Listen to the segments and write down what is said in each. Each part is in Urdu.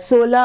16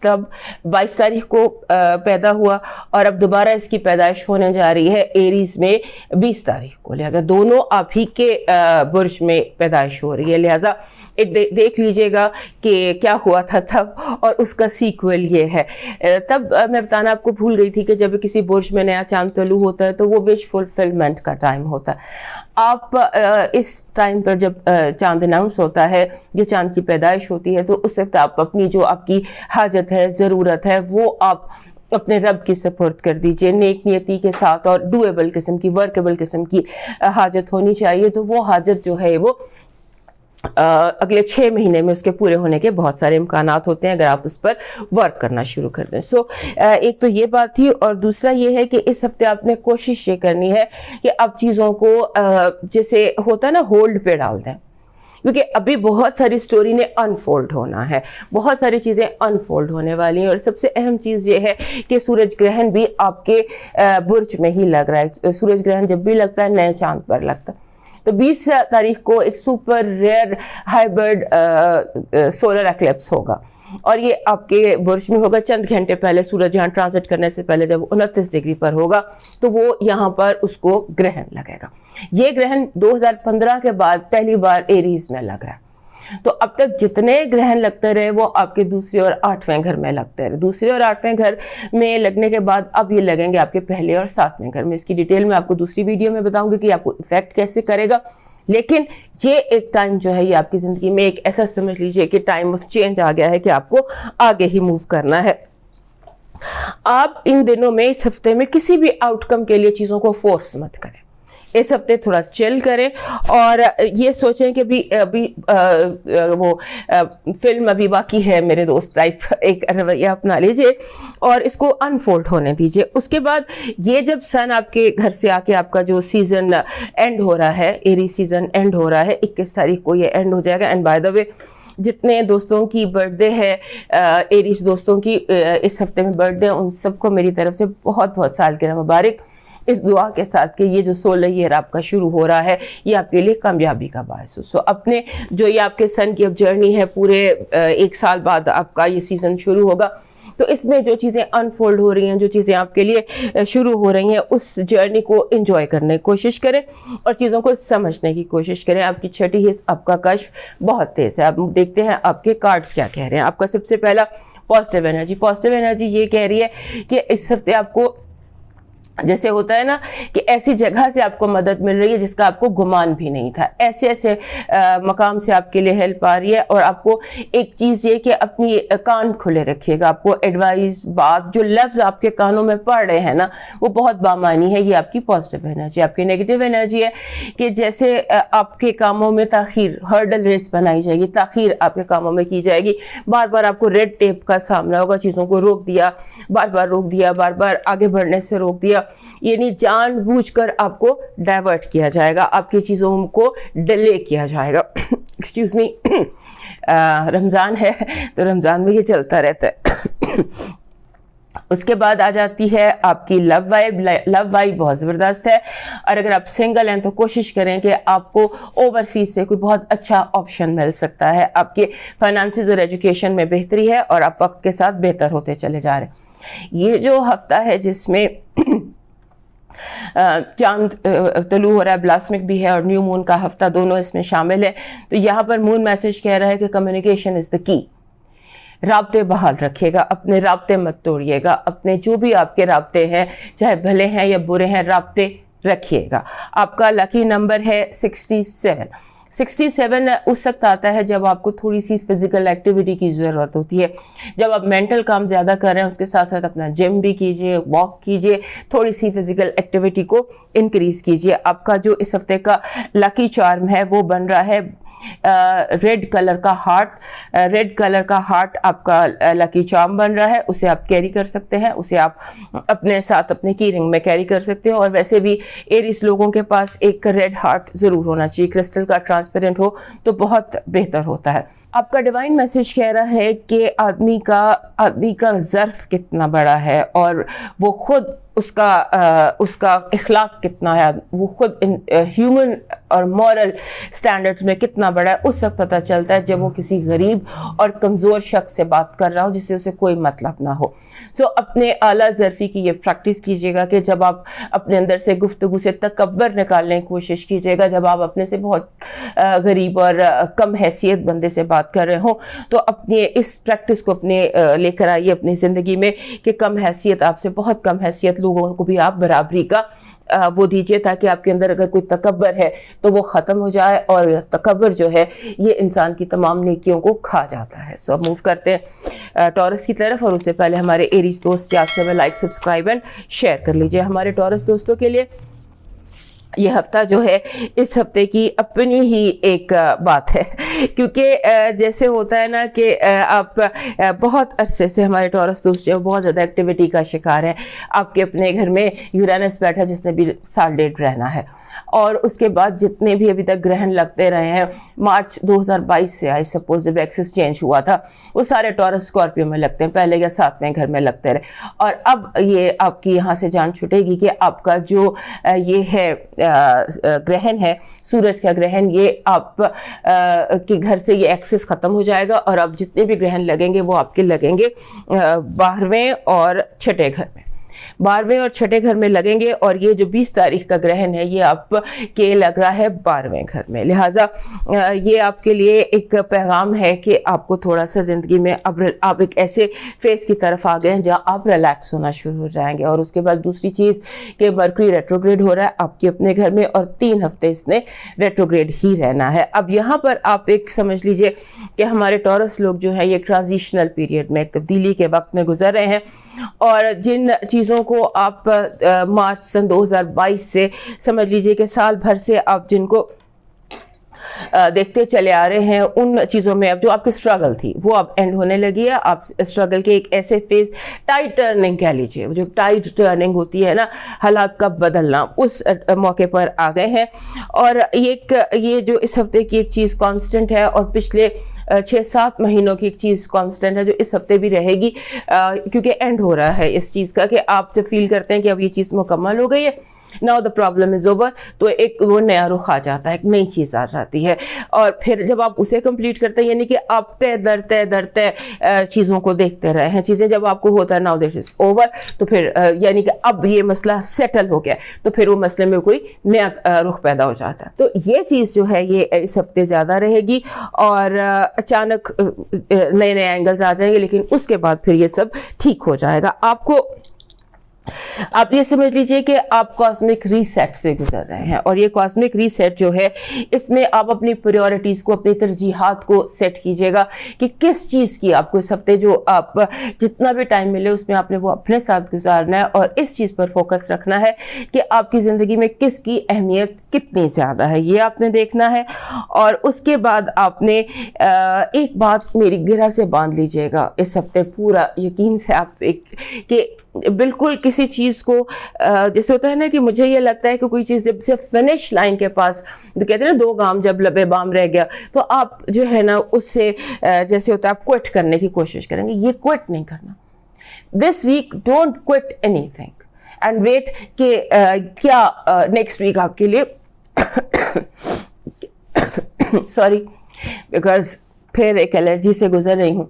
تب 22 تاریخ کو پیدا ہوا اور اب دوبارہ اس کی پیدائش ہونے جا رہی ہے ایریز میں 20 تاریخ کو، لہٰذا دونوں آپ ہی کے برج میں پیدائش ہو رہی ہے. لہٰذا دیکھ لیجئے گا کہ کیا ہوا تھا تب اور اس کا سیکوئل یہ ہے. تب میں بتانا آپ کو بھول گئی تھی کہ جب کسی برج میں نیا چاند طلوع ہوتا ہے تو وہ وش فلفلمنٹ کا ٹائم ہوتا ہے. آپ اس ٹائم پر جب چاند اناؤنس ہوتا ہے، جو چاند کی پیدائش ہوتی ہے، تو اس وقت آپ اپنی جو آپ کی حاجت ہے، ضرورت ہے، وہ آپ اپنے رب کی سپرد کر دیجئے نیک نیتی کے ساتھ، اور ڈویبل قسم کی، ورکیبل قسم کی حاجت ہونی چاہیے. تو وہ حاجت جو ہے وہ اگلے 6 مہینے میں اس کے پورے ہونے کے بہت سارے امکانات ہوتے ہیں اگر آپ اس پر ورک کرنا شروع کر دیں. ایک تو یہ بات تھی، اور دوسرا یہ ہے کہ اس ہفتے آپ نے کوشش یہ کرنی ہے کہ آپ چیزوں کو جیسے ہوتا ہے نا ہولڈ پہ ڈال دیں، کیونکہ ابھی بہت ساری سٹوری نے انفولڈ ہونا ہے، بہت ساری چیزیں انفولڈ ہونے والی ہیں. اور سب سے اہم چیز یہ ہے کہ سورج گرہن بھی آپ کے برج میں ہی لگ رہا ہے. سورج گرہن جب بھی لگتا ہے نئے چاند پر لگتا ہے. تو 20 تاریخ کو ایک super rare hybrid solar eclipse ہوگا، اور یہ آپ کے برج میں ہوگا چند گھنٹے پہلے، سورج یہاں ٹرانزٹ کرنے سے پہلے جب 29 ڈگری پر ہوگا تو وہ یہاں پر اس کو گرہن لگے گا. یہ گرہن 2015 کے بعد پہلی بار ایریز میں لگ رہا ہے. تو اب تک جتنے گرہن لگتے رہے وہ آپ کے دوسرے اور 8ویں گھر میں لگتے رہے. دوسرے اور 8ویں گھر میں لگنے کے بعد اب یہ لگیں گے آپ کے پہلے اور 7ویں گھر میں. اس کی ڈیٹیل میں آپ کو دوسری ویڈیو میں بتاؤں گی کہ آپ کو افیکٹ کیسے کرے گا. لیکن یہ ایک ٹائم جو ہے یہ آپ کی زندگی میں ایک ایسا سمجھ لیجئے کہ ٹائم آف چینج آ گیا ہے کہ آپ کو آگے ہی موو کرنا ہے. آپ ان دنوں میں، اس ہفتے میں کسی بھی آؤٹ کم کے لیے چیزوں کو فورس مت کریں. اس ہفتے تھوڑا چل کریں اور یہ سوچیں کہ ابھی وہ فلم ابھی باقی ہے میرے دوست ٹائپ ایک رویہ اپنا لیجئے اور اس کو انفولڈ ہونے دیجئے. اس کے بعد یہ جب سن آپ کے گھر سے آ کے آپ کا جو سیزن اینڈ ہو رہا ہے، ایری سیزن اینڈ ہو رہا ہے، 21 تاریخ کو یہ اینڈ ہو جائے گا. اینڈ بائی دا وے جتنے دوستوں کی برتھ ڈے ہے، ایریز دوستوں کی اس ہفتے میں برتھ ڈے، ان سب کو میری طرف سے بہت بہت سالگرہ مبارک، اس دعا کے ساتھ کہ یہ جو 16 ایئر آپ کا شروع ہو رہا ہے یہ آپ کے لیے کامیابی کا باعث ہو. اپنے جو یہ آپ کے سن کی اب جرنی ہے، پورے 1 سال بعد آپ کا یہ سیزن شروع ہوگا، تو اس میں جو چیزیں انفولڈ ہو رہی ہیں، جو چیزیں آپ کے لیے شروع ہو رہی ہیں، اس جرنی کو انجوائے کرنے کی کوشش کریں اور چیزوں کو سمجھنے کی کوشش کریں. آپ کی چھٹی حص آپ کا کشف بہت تیز ہے. آپ دیکھتے ہیں آپ کے کارڈز کیا کہہ رہے ہیں. آپ کا سب سے پہلا پازیٹیو انرجی. پازیٹیو انرجی یہ کہہ رہی ہے کہ اس ہفتے آپ کو جیسے ہوتا ہے نا کہ ایسی جگہ سے آپ کو مدد مل رہی ہے جس کا آپ کو گمان بھی نہیں تھا. ایسے مقام سے آپ کے لیے ہیلپ آ رہی ہے. اور آپ کو ایک چیز یہ کہ اپنی کان کھلے رکھیے گا. آپ کو ایڈوائز، بات، جو لفظ آپ کے کانوں میں پڑ رہے ہیں نا وہ بہت بامانی ہے. یہ آپ کی پازیٹیو انرجی. آپ کی نیگیٹیو انرجی ہے کہ جیسے آپ کے کاموں میں تاخیر، ہرڈل ریس بنائی جائے گی، تاخیر آپ کے کاموں میں کی جائے گی. بار بار آپ کو ریڈ ٹیپ کا سامنا ہوگا. چیزوں کو روک دیا، بار بار روک دیا، بار بار آگے بڑھنے سے روک دیا. یعنی جان بوجھ کر آپ کو ڈائیورٹ کیا جائے گا، آپ کی چیزوں کو ڈیلے کیا جائے گا. ایکسکیوز می، رمضان ہے تو رمضان میں یہ چلتا رہتا ہے. اس کے بعد آ جاتی ہے آپ کی لو وائب. لو وائب بہت زبردست ہے، اور اگر آپ سنگل ہیں تو کوشش کریں کہ آپ کو اوورسیز سے کوئی بہت اچھا آپشن مل سکتا ہے. آپ کے فائنانسز اور ایجوکیشن میں بہتری ہے اور آپ وقت کے ساتھ بہتر ہوتے چلے جا رہے ہیں. یہ جو ہفتہ ہے جس میں چاند طلوع ہو رہا ہے، بلاسمک بھی ہے اور نیو مون کا ہفتہ، دونوں اس میں شامل ہیں. تو یہاں پر مون میسج کہہ رہا ہے کہ کمیونیکیشن از دا کی. رابطے بحال رکھیے گا، اپنے رابطے مت توڑیے گا. اپنے جو بھی آپ کے رابطے ہیں، چاہے بھلے ہیں یا برے ہیں، رابطے رکھیے گا. آپ کا لکی نمبر ہے 67. 67 اس وقت آتا ہے جب آپ کو تھوڑی سی فزیکل ایکٹیویٹی کی ضرورت ہوتی ہے. جب آپ مینٹل کام زیادہ کر رہے ہیں اس کے ساتھ ساتھ اپنا جم بھی کیجئے، واک کیجئے، تھوڑی سی فزیکل ایکٹیویٹی کو انکریز کیجئے. آپ کا جو اس ہفتے کا لکی چارم ہے وہ بن رہا ہے ریڈ کلر کا ہارٹ. ریڈ کلر کا ہارٹ آپ کا لکی چارم بن رہا ہے. اسے آپ کیری کر سکتے ہیں، اسے آپ اپنے ساتھ اپنے کی رنگ میں کیری کر سکتے ہیں. اور ویسے بھی ایریس لوگوں کے پاس ایک ریڈ ہارٹ ضرور ہونا چاہیے. کرسٹل کا ٹرانسپیرنٹ ہو تو بہت بہتر ہوتا ہے. آپ کا ڈیوائن میسج کہہ رہا ہے کہ آدمی کا ظرف کتنا بڑا ہے اور وہ خود اس کا اخلاق کتنا ہے, وہ خود ہیومن اور مورل سٹینڈرڈز میں کتنا بڑا ہے, اس وقت پتہ چلتا ہے جب وہ کسی غریب اور کمزور شخص سے بات کر رہا ہو جس سے اسے کوئی مطلب نہ ہو. اپنے اعلیٰ ظرفی کی یہ پریکٹس کیجیے گا کہ جب آپ اپنے اندر سے گفتگو سے تکبر نکالنے کی کوشش کیجیے گا, جب آپ اپنے سے بہت غریب اور کم حیثیت بندے سے بات کر رہے ہوں, تو اپنے اس پریکٹس کو اپنے لے کر آئیے اپنی زندگی میں کہ کم حیثیت آپ سے بہت کم حیثیت لوگوں کو بھی آپ برابری کا وہ دیجیے, تاکہ آپ کے اندر اگر کوئی تکبر ہے تو وہ ختم ہو جائے, اور تکبر جو ہے یہ انسان کی تمام نیکیوں کو کھا جاتا ہے. اب موو کرتے ہیں ٹورس کی طرف, اور اس سے پہلے ہمارے ایریز دوست آپ سے لائک سبسکرائب اینڈ شیئر کر لیجیے. ہمارے ٹورس دوستوں کے لیے یہ ہفتہ جو ہے اس ہفتے کی اپنی ہی ایک بات ہے, کیونکہ جیسے ہوتا ہے نا کہ آپ بہت عرصے سے, ہمارے ٹورس دوست جو بہت زیادہ ایکٹیویٹی کا شکار ہے. آپ کے اپنے گھر میں یورینس بیٹھا جس نے بھی سال ڈیٹ رہنا ہے, اور اس کے بعد جتنے بھی ابھی تک گرہن لگتے رہے ہیں, مارچ 2022 سے آئی سپوز جب ایکسس چینج ہوا تھا, وہ سارے ٹورس اسکارپیو میں لگتے ہیں, پہلے یا 7ویں گھر میں لگتے رہے. اور اب یہ آپ کی یہاں سے جان چھٹے گی کہ آپ کا جو یہ ہے گرہن ہے, سورج کا گرہن, یہ آپ کے گھر سے یہ ایکسس ختم ہو جائے گا, اور اب جتنے بھی گرہن لگیں گے وہ آپ کے لگیں گے 12ویں اور 6ٹھے گھر میں. 12ویں اور 6ٹھے گھر میں لگیں گے, اور یہ جو 20 تاریخ کا گرہن ہے یہ آپ کے لگ رہا ہے 12ویں گھر میں. لہٰذا یہ آپ کے لیے ایک پیغام ہے کہ آپ کو تھوڑا سا زندگی میں اب آپ ایک ایسے فیز کی طرف آ گئے ہیں جہاں آپ ریلیکس ہونا شروع ہو جائیں گے. اور اس کے بعد دوسری چیز کہ مرکری ریٹروگریڈ ہو رہا ہے آپ کے اپنے گھر میں, اور 3 ہفتے اس نے ریٹروگریڈ ہی رہنا ہے. اب یہاں پر آپ ایک سمجھ لیجئے کہ ہمارے ٹورس لوگ جو ہیں یہ ٹرانزیشنل پیریڈ میں, ایک تبدیلی کے وقت میں گزر رہے ہیں, اور جن چیزوں کو آپ مارچ سن 2022 سے سمجھ لیجئے کہ سال بھر سے آپ جن کو دیکھتے چلے آ رہے ہیں, ان چیزوں میں اب جو آپ کی اسٹرگل تھی وہ اب اینڈ ہونے لگی ہے. آپ اسٹرگل کے ایک ایسے فیز, ٹائٹ ٹرننگ کہہ لیجیے, جو ٹائٹ ٹرننگ ہوتی ہے نا, حالات کا بدلنا, اس موقع پر آ گئے ہیں. اور یہ جو اس ہفتے کی ایک چیز کانسٹنٹ ہے, اور پچھلے 6-7 مہینوں کی ایک چیز کانسٹنٹ ہے جو اس ہفتے بھی رہے گی, کیونکہ اینڈ ہو رہا ہے اس چیز کا, کہ آپ جب فیل کرتے ہیں کہ اب یہ چیز مکمل ہو گئی ہے, now the problem is over, تو ایک وہ نیا رخ آ جاتا ہے, ایک نئی چیز آ جاتی ہے. اور پھر جب آپ اسے کمپلیٹ کرتے ہیں, یعنی کہ آپ تے در چیزوں کو دیکھتے رہے ہیں, چیزیں جب آپ کو ہوتا ہے now this is over, تو پھر یعنی کہ اب یہ مسئلہ سیٹل ہو گیا, تو پھر وہ مسئلے میں کوئی نیا رخ پیدا ہو جاتا ہے. تو یہ چیز جو ہے یہ اس ہفتے زیادہ رہے گی, اور اچانک نئے اینگلز آ جائیں گے, لیکن اس کے بعد پھر یہ سب ٹھیک ہو جائے گا. آپ یہ سمجھ لیجئے کہ آپ کاسمک ریسیٹ سے گزر رہے ہیں, اور یہ کاسمک ریسیٹ جو ہے اس میں آپ اپنی پریورٹیز کو, اپنی ترجیحات کو سیٹ کیجئے گا کہ کس چیز کی آپ کو اس ہفتے, جو آپ جتنا بھی ٹائم ملے اس میں آپ نے وہ اپنے ساتھ گزارنا ہے, اور اس چیز پر فوکس رکھنا ہے کہ آپ کی زندگی میں کس کی اہمیت کتنی زیادہ ہے, یہ آپ نے دیکھنا ہے. اور اس کے بعد آپ نے ایک بات میری گرہ سے باندھ لیجئے گا اس ہفتے پورا یقین سے, آپ کہ بالکل کسی چیز کو, جیسے ہوتا ہے نا کہ مجھے یہ لگتا ہے کہ کوئی چیز جب سے فنش لائن کے پاس, تو کہتے ہیں نا 2 گام جب لبے بام رہ گیا, تو آپ جو ہے نا اس سے جیسے ہوتا ہے آپ کوئٹ کرنے کی کوشش کریں گے. یہ کوئٹ نہیں کرنا. This week don't quit anything and wait کہ کیا نیکسٹ ویک آپ کے لیے سوری بیکاز پھر ایک الرجی سے گزر رہی ہوں,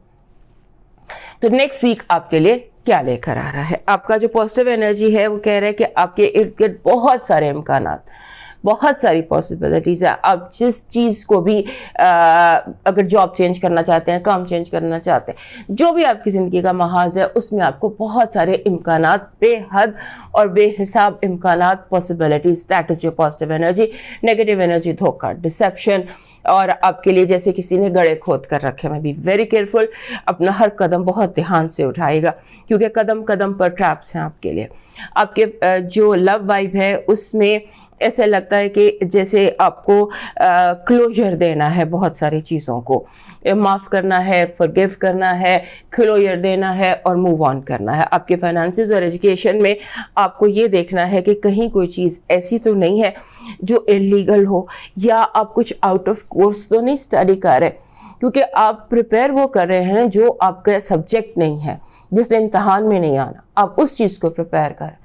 تو نیکسٹ ویک آپ کے لیے کیا لے کر آ رہا ہے. آپ کا جو پازیٹیو انرجی ہے وہ کہہ رہا ہے کہ آپ کے ارد گرد بہت سارے امکانات, بہت ساری پاسبلٹیز ہیں. آپ جس چیز کو بھی اگر جاب چینج کرنا چاہتے ہیں, کام چینج کرنا چاہتے ہیں, جو بھی آپ کی زندگی کا محاذ ہے اس میں آپ کو بہت سارے امکانات, بے حد اور بے حساب امکانات, possibilities. That is your positive energy. Negative energy دھوکہ, ڈسیپشن, اور آپ کے لیے جیسے کسی نے گڑھے کھود کر رکھے میں. بی ویری کیئرفل, اپنا ہر قدم بہت دھیان سے اٹھائے گا, کیونکہ قدم قدم پر ٹریپس ہیں آپ کے لیے. آپ کے جو لو وائب ہے اس میں ایسے لگتا ہے کہ جیسے آپ کو کلوجر دینا ہے بہت ساری چیزوں کو, معاف کرنا ہے, forgive کرنا ہے, کلوجر دینا ہے اور موو آن کرنا ہے. آپ کے فائنانسز اور ایجوکیشن میں آپ کو یہ دیکھنا ہے کہ کہیں کوئی چیز ایسی تو نہیں ہے جو انلیگل ہو, یا آپ کچھ آؤٹ آف کورس تو نہیں اسٹڈی کر رہے, کیونکہ آپ پریپیئر وہ کر رہے ہیں جو آپ کا سبجیکٹ نہیں ہے, جس نے امتحان میں نہیں آنا, آپ اس چیز کو پریپیئر کریں.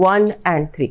1 and 3.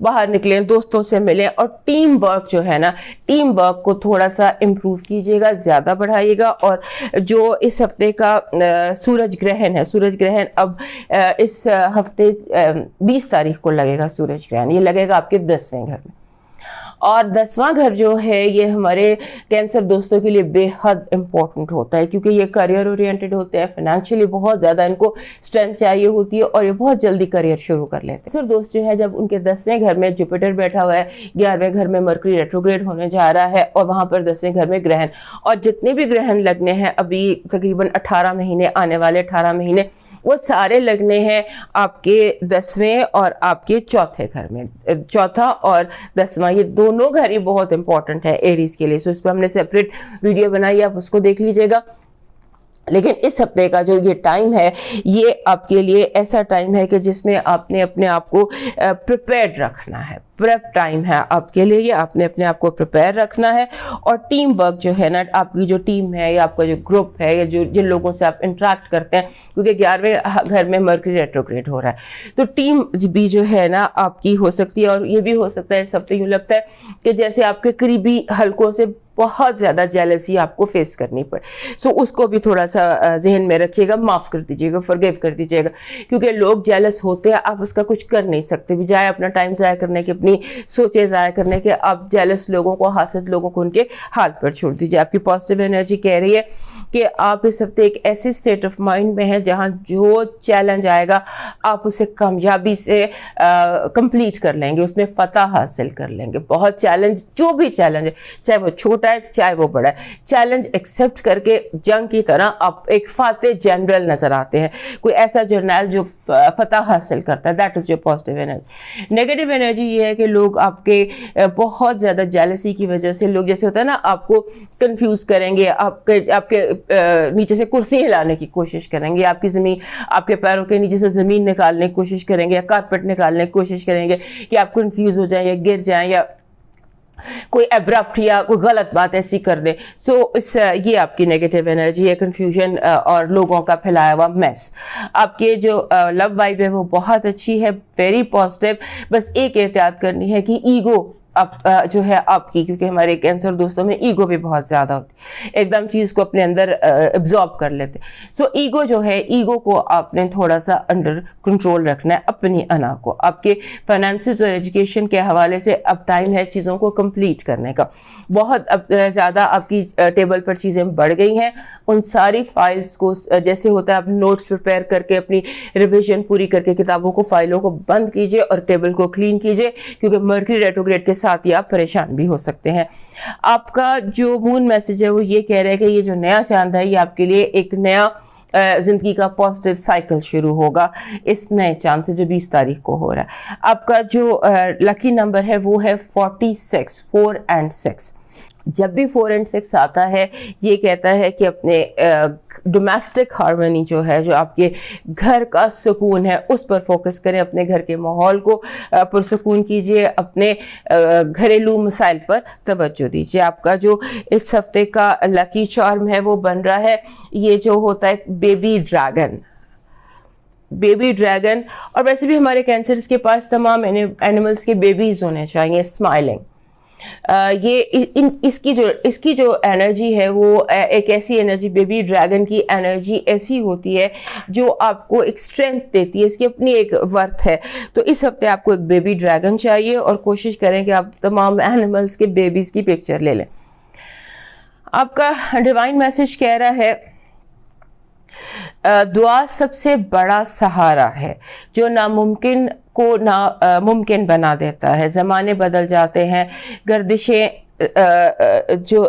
باہر نکلیں, دوستوں سے ملیں, اور ٹیم ورک جو ہے نا, ٹیم ورک کو تھوڑا سا امپروو کیجیے گا, زیادہ بڑھائیے گا. اور جو اس ہفتے کا سورج گرہن ہے, سورج گرہن اب اس ہفتے 20 تاریخ کو لگے گا. سورج گرہن یہ لگے گا آپ کے 10ویں گھر میں, اور 10واں گھر جو ہے یہ ہمارے کینسر دوستوں کے لیے بے حد امپورٹنٹ ہوتا ہے, کیونکہ یہ کریئر اورینٹڈ ہوتے ہیں, فائنینشلی بہت زیادہ ان کو اسٹرینتھ چاہیے ہوتی ہے, اور یہ بہت جلدی کریئر شروع کر لیتے ہیں. کینسر دوست جو ہے جب ان کے 10ویں گھر میں جوپیٹر بیٹھا ہوا ہے, 11ویں گھر میں مرکری ریٹروگریڈ ہونے جا رہا ہے, اور وہاں پر 10ویں گھر میں گرہن, اور جتنے بھی گرہن لگنے ہیں ابھی تقریباً 18 مہینے, آنے والے 18 مہینے, وہ سارے لگنے ہیں آپ کے 10ویں اور آپ کے چوتھے گھر میں. چوتھا اور 10واں یہ دونوں گھر ہی بہت امپورٹنٹ ہے ایریز کے لیے. سو اس پہ ہم نے سیپریٹ ویڈیو بنائی ہے, آپ اس کو دیکھ لیجئے گا. لیکن اس ہفتے کا جو یہ ٹائم ہے یہ آپ کے لیے ایسا ٹائم ہے کہ جس میں آپ نے اپنے آپ کو پریپیئرڈ رکھنا ہے. پریپ ٹائم ہے آپ کے لیے, یہ آپ نے اپنے آپ کو پریپیئر رکھنا ہے. اور ٹیم ورک جو ہے نا, آپ کی جو ٹیم ہے یا آپ کا جو گروپ ہے یا جو جن لوگوں سے آپ انٹریکٹ کرتے ہیں, کیونکہ 11ویں گھر میں مرکری ریٹروگریڈ ہو رہا ہے, تو ٹیم بھی جو ہے نا آپ کی ہو سکتی ہے. اور یہ بھی ہو سکتا ہے اس ہفتے یوں لگتا ہے کہ جیسے آپ کے قریبی حلقوں سے بہت زیادہ جیلسی آپ کو فیس کرنی پڑے. سو اس کو بھی تھوڑا سا ذہن میں رکھیے گا, معاف کر دیجیے گا, فرگیو کر دیجیے گا, کیونکہ لوگ جیلس ہوتے ہیں, آپ اس کا کچھ کر نہیں سکتے. بجائے اپنا ٹائم ضائع کرنے کے, اپنی سوچیں ضائع کرنے کے, آپ جیلس لوگوں کو, حاسد لوگوں کو ان کے حال پر چھوڑ دیجیے. آپ کی پازیٹیو انرجی کہہ رہی ہے کہ آپ اس ہفتے ایک ایسی اسٹیٹ آف مائنڈ میں ہیں جہاں جو چیلنج آئے گا آپ اسے کامیابی سے کمپلیٹ کر لیں گے, اس میں فتح حاصل کر لیں گے. بہت چیلنج, جو بھی چیلنج ہے, چاہے وہ چھوٹا ہے چاہے وہ بڑا ہے, چیلنج ایکسیپٹ کر کے جنگ کی طرح آپ ایک فاتح جنرل نظر آتے ہیں, کوئی ایسا جرنیل جو فتح حاصل کرتا ہے. That is your positive energy. Negative energy یہ ہے کہ لوگ آپ کے بہت زیادہ جیلسی کی وجہ سے, لوگ جیسے ہوتا ہے نا آپ کو کنفیوز کریں گے, آپ کے نیچے سے کرسی ہلانے کی کوشش کریں گے, آپ کی زمین, آپ کے پیروں کے نیچے سے زمین نکالنے کی کوشش کریں گے, یا کارپیٹ نکالنے کی کوشش کریں گے کہ آپ کنفیوز ہو جائیں یا گر جائیں, یا کوئی ایبرپٹ یا کوئی غلط بات ایسی کر دے. سو یہ آپ کی نیگیٹو انرجی ہے, کنفیوژن اور لوگوں کا پھیلایا ہوا میس. آپ کے جو لو وائب ہے وہ بہت اچھی ہے, ویری پازیٹیو. بس ایک احتیاط کرنی ہے کہ ایگو جو ہے آپ کی, کیونکہ ہمارے کینسر دوستوں میں ایگو بھی بہت زیادہ ہوتی ہے, ایک دم چیز کو اپنے اندر ایبزارب کر لیتے. سو ایگو جو ہے, ایگو کو آپ نے تھوڑا سا انڈر کنٹرول رکھنا ہے, اپنی انا کو. آپ کے فائنانسز اور ایجوکیشن کے حوالے سے اب ٹائم ہے چیزوں کو کمپلیٹ کرنے کا. بہت اب زیادہ آپ کی ٹیبل پر چیزیں بڑھ گئی ہیں, ان ساری فائلز کو جیسے ہوتا ہے آپ نوٹس پریپیئر کر کے اپنی ریویژن پوری کر کے کتابوں کو, فائلوں کو بند کیجئے اور ٹیبل کو کلین کیجئے, کیونکہ مرکری ریٹروگریڈ کے ساتھ ہی آپ پریشان بھی ہو سکتے ہیں. آپ کا جو مون میسج ہے وہ یہ کہہ رہا ہے کہ یہ جو نیا چاند ہے یہ آپ کے لیے ایک نیا زندگی کا پازیٹیو سائیکل شروع ہوگا اس نئے چاند سے جو 20 تاریخ کو ہو رہا ہے. آپ کا جو لکی نمبر ہے وہ ہے 46, 4 and 6. جب بھی 4 and 6 آتا ہے یہ کہتا ہے کہ اپنے ڈومیسٹک ہارمونی جو ہے, جو آپ کے گھر کا سکون ہے, اس پر فوکس کریں, اپنے گھر کے ماحول کو پرسکون کیجئے, اپنے گھریلو مسائل پر توجہ دیجئے. آپ کا جو اس ہفتے کا لکی چارم ہے وہ بن رہا ہے, یہ جو ہوتا ہے بیبی ڈریگن. بیبی ڈریگن, اور ویسے بھی ہمارے کینسرز کے پاس تمام اینیملز کے بیبیز ہونے چاہیے اسمائلنگ. یہ اس کی جو انرجی ہے وہ ایک ایسی انرجی, بیبی ڈریگن کی انرجی ایسی ہوتی ہے جو آپ کو ایک اسٹرینتھ دیتی ہے, اس کی اپنی ایک ورتھ ہے. تو اس ہفتے آپ کو ایک بیبی ڈریگن چاہیے, اور کوشش کریں کہ آپ تمام اینیملز کے بیبیز کی پکچر لے لیں. آپ کا ڈیوائن میسج کہہ رہا ہے دعا سب سے بڑا سہارا ہے جو ناممکن کو ممکن بنا دیتا ہے. زمانے بدل جاتے ہیں, گردشیں جو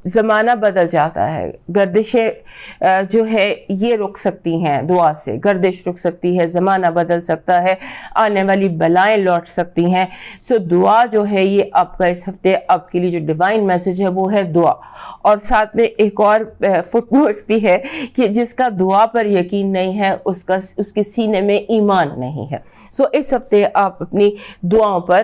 زمانہ بدل جاتا ہے, گردشیں جو ہے یہ رک سکتی ہیں, دعا سے گردش رک سکتی ہے, زمانہ بدل سکتا ہے, آنے والی بلائیں لوٹ سکتی ہیں. سو دعا جو ہے یہ آپ کا اس ہفتے آپ کے لیے جو ڈیوائن میسج ہے وہ ہے دعا. اور ساتھ میں ایک اور فٹ نوٹ بھی ہے کہ جس کا دعا پر یقین نہیں ہے اس کے سینے میں ایمان نہیں ہے. سو اس ہفتے آپ اپنی دعاؤں پر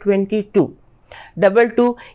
22। 22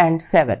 and 7।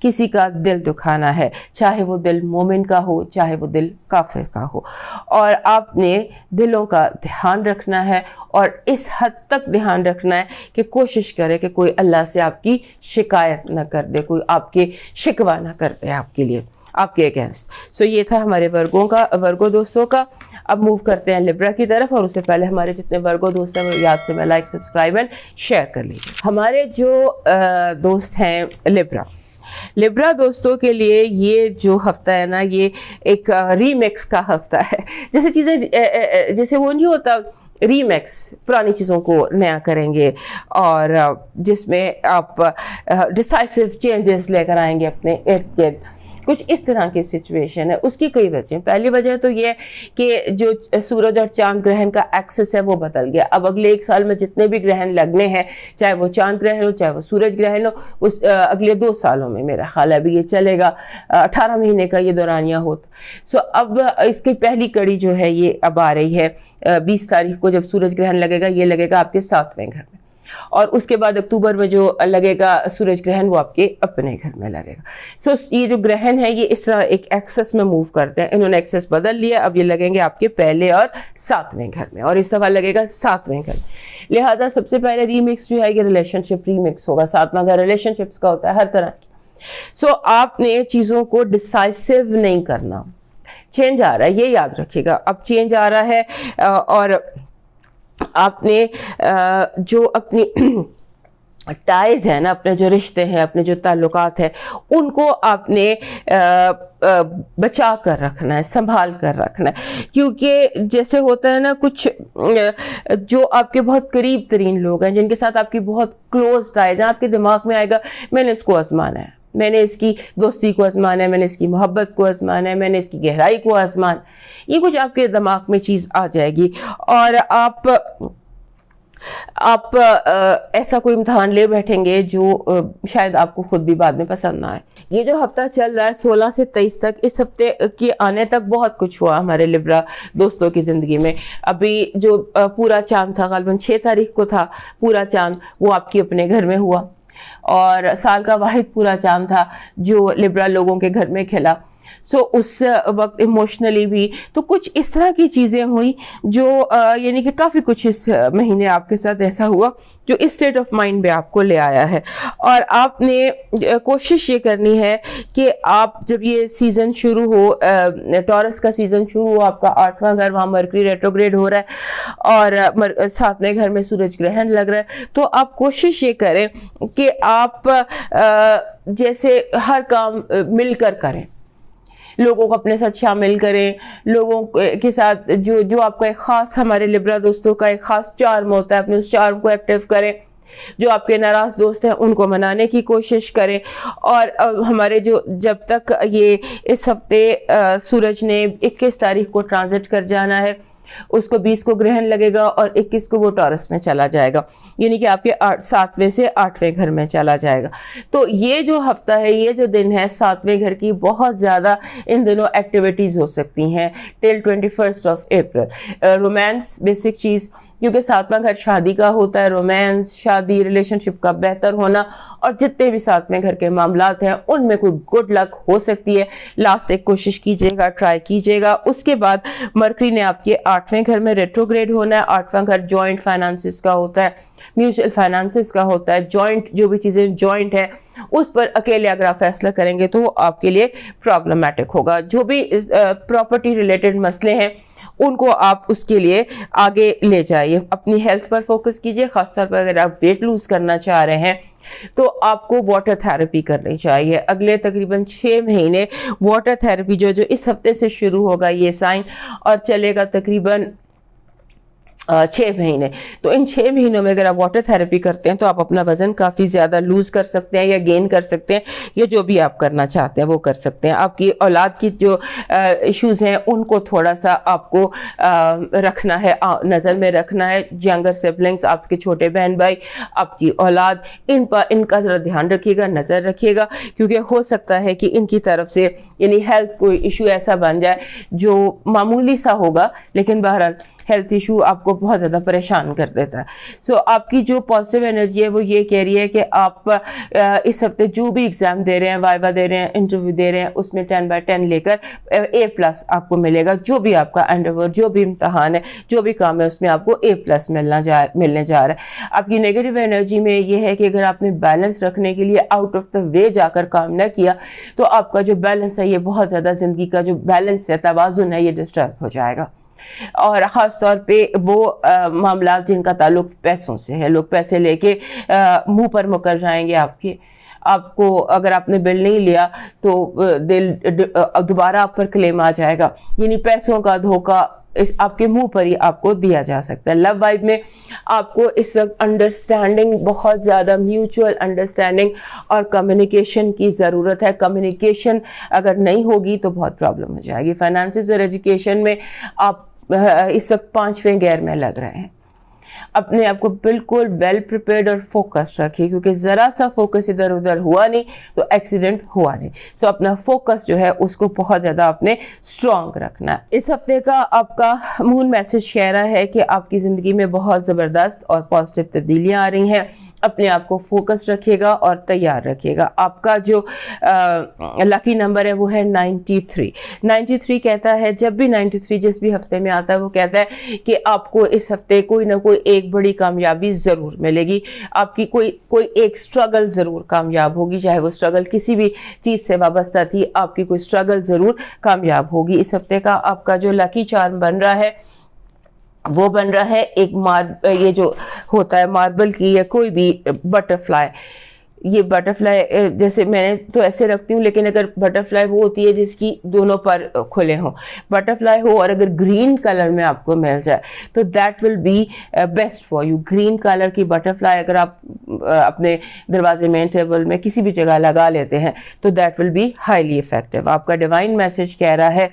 کسی کا دل دکھانا ہے، چاہے وہ دل مومن کا ہو چاہے وہ دل کافر کا ہو، اور آپ نے دلوں کا دھیان رکھنا ہے، اور اس حد تک دھیان رکھنا ہے کہ کوشش کرے کہ کوئی اللہ سے آپ کی شکایت نہ کر دے، کوئی آپ کے شکوہ نہ کر دے آپ کے لیے، آپ کے اگینسٹ۔ سو یہ تھا ہمارے ورگو دوستوں کا۔ اب موو کرتے ہیں لبرا کی طرف، اور اس سے پہلے ہمارے جتنے ورگو دوست ہیں وہ یاد سے میں لائک، سبسکرائب اینڈ شیئر کر لیجیے۔ ہمارے جو دوست ہیں لبرا دوستوں کے لیے یہ جو ہفتہ ہے نا، یہ ایک ریمیکس کا ہفتہ ہے۔ جیسے چیزیں جیسے وہ نہیں ہوتا ریمیکس، پرانی چیزوں کو نیا کریں گے، اور جس میں آپ ڈیسائسو چینجز لے کر آئیں گے اپنے ارد گرد، کچھ اس طرح کی سچویشن ہے۔ اس کی کئی وجہ، پہلی وجہ تو یہ کہ جو سورج اور چاند گرہن کا ایکسس ہے وہ بدل گیا۔ اب اگلے 1 سال میں جتنے بھی گرہن لگنے ہیں، چاہے وہ چاند گرہن ہو چاہے وہ سورج گرہن ہو، اس اگلے 2 سالوں میں میرا خیال ہے ابھی یہ چلے گا، 18 مہینے کا یہ دورانیہ ہوتا۔ سو اب اس کی پہلی کڑی جو ہے یہ اب آ رہی ہے 20 تاریخ کو، جب سورج گرہن لگے گا، یہ لگے گا آپ کے 7ویں گھر میں، اور اس کے بعد اکتوبر میں جو لگے گا سورج گرہن وہ آپ کے اپنے گھر میں لگے گا۔ سو یہ جو گرہن ہے یہ اس طرح ایک ایکسس میں موو کرتے ہیں، انہوں نے ایکسس بدل لیا، اب یہ لگیں گے آپ کے پہلے اور 7ویں گھر میں، اور اس دفعہ لگے گا 7ویں گھر میں۔ لہٰذا سب سے پہلے ریمکس جو ہے یہ ریلیشن شپ ریمکس ہوگا، 7واں گھر ریلیشن شپس کا ہوتا ہے ہر طرح کی۔ سو آپ نے چیزوں کو ڈیسائسو نہیں کرنا، چینج آ رہا ہے، یہ یاد رکھیے گا، اب چینج آ رہا ہے، اور آپ نے جو اپنی ٹائز ہیں نا، اپنے جو رشتے ہیں، اپنے جو تعلقات ہیں، ان کو آپ نے بچا کر رکھنا ہے، سنبھال کر رکھنا ہے، کیونکہ جیسے ہوتا ہے نا کچھ جو آپ کے بہت قریب ترین لوگ ہیں، جن کے ساتھ آپ کی بہت کلوز ٹائز ہیں، آپ کے دماغ میں آئے گا میں نے اس کو آزمانا ہے، میں نے اس کی دوستی کو آزمانا ہے، میں نے اس کی محبت کو آزمانا ہے، میں نے اس کی گہرائی کو آزمانا، یہ کچھ آپ کے دماغ میں چیز آ جائے گی، اور آپ ایسا کوئی امتحان لے بیٹھیں گے جو شاید آپ کو خود بھی بعد میں پسند نہ آئے۔ یہ جو ہفتہ چل رہا ہے 16 سے 23 تک، اس ہفتے کے آنے تک بہت کچھ ہوا ہمارے لبرا دوستوں کی زندگی میں۔ ابھی جو پورا چاند تھا، غالباً 6 تاریخ کو تھا پورا چاند، وہ آپ کے اپنے گھر میں ہوا، اور سال کا واحد پورا چاند تھا جو لبرا لوگوں کے گھر میں کھلا۔ سو اس وقت ایموشنلی بھی تو کچھ اس طرح کی چیزیں ہوئی جو یعنی کہ کافی کچھ اس مہینے آپ کے ساتھ ایسا ہوا جو اس اسٹیٹ آف مائنڈ پہ آپ کو لے آیا ہے، اور آپ نے کوشش یہ کرنی ہے کہ آپ جب یہ سیزن شروع ہو، ٹورس کا سیزن شروع ہو، آپ کا 8واں گھر، وہاں مرکری ریٹروگریڈ ہو رہا ہے، اور 7ویں گھر میں سورج گرہن لگ رہا ہے، تو آپ کوشش یہ کریں کہ آپ جیسے ہر کام مل کر کریں، لوگوں کو اپنے ساتھ شامل کریں، لوگوں کے ساتھ جو آپ کا ایک خاص، ہمارے لبرا دوستوں کا ایک خاص چارم ہوتا ہے، اپنے اس چارم کو ایکٹیو کریں، جو آپ کے ناراض دوست ہیں ان کو منانے کی کوشش کریں، اور ہمارے جب تک یہ اس ہفتے سورج نے 21 تاریخ کو ٹرانزٹ کر جانا ہے، اس کو 20 کو گرہن لگے گا، اور 21 کو وہ ٹورس میں چلا جائے گا، یعنی کہ آپ کے 7ویں سے 8ویں گھر میں چلا جائے گا۔ تو یہ جو ہفتہ ہے، یہ جو دن ہے 7ویں گھر کی، بہت زیادہ ان دنوں ایکٹیویٹیز ہو سکتی ہیں ٹل 21 اپریل۔ رومانس بیسک چیز، کیونکہ 7واں گھر شادی کا ہوتا ہے، رومانس، شادی، ریلیشن شپ کا بہتر ہونا، اور جتنے بھی 7ویں گھر کے معاملات ہیں ان میں کوئی گڈ لک ہو سکتی ہے۔ لاسٹ ایک کوشش کیجیے گا، ٹرائی کیجیے گا۔ اس کے بعد مرکری نے آپ کے 8ویں گھر میں ریٹروگریڈ ہونا ہے۔ 8واں گھر جوائنٹ فائنانسز کا ہوتا ہے، میوچل فائنانسز کا ہوتا ہے، جوائنٹ جو بھی چیزیں جوائنٹ ہیں اس پر اکیلے اگر آپ فیصلہ کریں گے تو وہ آپ کے لیے پرابلمٹک ہوگا۔ جو بھی پراپرٹی ریلیٹڈ مسئلے ہیں ان کو آپ اس کے لیے آگے لے جائیے، اپنی ہیلتھ پر فوکس کیجیے، خاص طور پر اگر آپ ویٹ لوز کرنا چاہ رہے ہیں تو آپ کو واٹر تھیراپی کرنی چاہیے۔ اگلے تقریباً 6 مہینے واٹر تھیراپی جو اس ہفتے سے شروع ہوگا یہ سائن، اور چلے گا تقریباً 6 مہینے۔ تو ان 6 مہینوں میں اگر آپ واٹر تھیراپی کرتے ہیں تو آپ اپنا وزن کافی زیادہ لوز کر سکتے ہیں، یا گین کر سکتے ہیں، یا جو بھی آپ کرنا چاہتے ہیں وہ کر سکتے ہیں۔ آپ کی اولاد کی جو ایشوز ہیں ان کو تھوڑا سا آپ کو رکھنا ہے، نظر میں رکھنا ہے۔ ینگر سبلنگز، آپ کے چھوٹے بہن بھائی، آپ کی اولاد، ان کا ذرا دھیان رکھیے گا، نظر رکھیے گا، کیونکہ ہو سکتا ہے کہ ان کی طرف سے یعنی ہیلتھ کوئی ایشو ایسا بن جائے جو معمولی سا ہوگا، لیکن بہرحال ہیلتھ ایشو آپ کو بہت زیادہ پریشان کر دیتا ہے. سو آپ کی جو پازیٹیو انرجی ہے وہ یہ کہہ رہی ہے کہ آپ اس ہفتے جو بھی ایگزام دے رہے ہیں, وائوا دے رہے ہیں, انٹرویو دے رہے ہیں, اس میں 10/10 لے کر A+ آپ کو ملے گا. جو بھی آپ کا انڈرورک, جو بھی امتحان ہے, جو بھی کام ہے, اس میں آپ کو A+ ملنے جا رہا ہے. آپ کی نیگیٹو انرجی میں یہ ہے کہ اگر آپ نے بیلنس رکھنے کے لیے آؤٹ آف دا وے جا کر کام نہ کیا تو آپ کا جو بیلنس ہے, یہ بہت زیادہ زندگی کا جو بیلنس ہے, توازن ہے, یہ ڈسٹرب ہو جائے گا. اور خاص طور پہ وہ معاملات جن کا تعلق پیسوں سے ہے, لوگ پیسے لے کے منہ پر مکر جائیں گے آپ کو. اگر آپ نے بل نہیں لیا تو دوبارہ آپ پر کلیم آ جائے گا. یعنی پیسوں کا دھوکہ آپ کے منہ پر ہی آپ کو دیا جا سکتا ہے. لو وائب میں آپ کو اس وقت انڈرسٹینڈنگ, بہت زیادہ میوچل انڈرسٹینڈنگ اور کمیونیکیشن کی ضرورت ہے. کمیونیکیشن اگر نہیں ہوگی تو بہت پرابلم ہو جائے گی. فائنانسز اور ایجوکیشن میں آپ اس وقت 5ویں گیئر میں لگ رہے ہیں. اپنے آپ کو بالکل ویل پریپیئرڈ اور فوکس رکھیے, کیونکہ ذرا سا فوکس ادھر ادھر ہوا نہیں تو ایکسیڈنٹ ہوا نہیں. سو اپنا فوکس جو ہے اس کو بہت زیادہ آپ نے اسٹرانگ رکھنا ہے. اس ہفتے کا آپ کا مون میسج کہہ رہا ہے کہ آپ کی زندگی میں بہت زبردست اور پازیٹیو تبدیلیاں آ رہی ہیں. اپنے آپ کو فوکس رکھیے گا اور تیار رکھیے گا. آپ کا جو لکی نمبر ہے وہ ہے 93. 93 کہتا ہے, جب بھی 93 جس بھی ہفتے میں آتا ہے وہ کہتا ہے کہ آپ کو اس ہفتے کوئی نہ کوئی ایک بڑی کامیابی ضرور ملے گی. آپ کی کوئی ایک سٹرگل ضرور کامیاب ہوگی, چاہے وہ سٹرگل کسی بھی چیز سے وابستہ تھی, آپ کی کوئی سٹرگل ضرور کامیاب ہوگی. اس ہفتے کا آپ کا جو لکی چارم بن رہا ہے وہ بن رہا ہے ایک یہ جو ہوتا ہے ماربل کی یا کوئی بھی بٹرفلائی. یہ بٹرفلائی جیسے میں تو ایسے رکھتی ہوں, لیکن اگر بٹرفلائی وہ ہوتی ہے جس کی دونوں پر کھلے ہوں, بٹرفلائی ہو اور اگر گرین کلر میں آپ کو مل جائے تو that will be best for you. Green colour کی بٹرفلائی اگر آپ اپنے دروازے میں, ٹیبل میں, کسی بھی جگہ لگا لیتے ہیں تو that will be highly effective. آپ کا ڈیوائن میسج کہہ رہا ہے,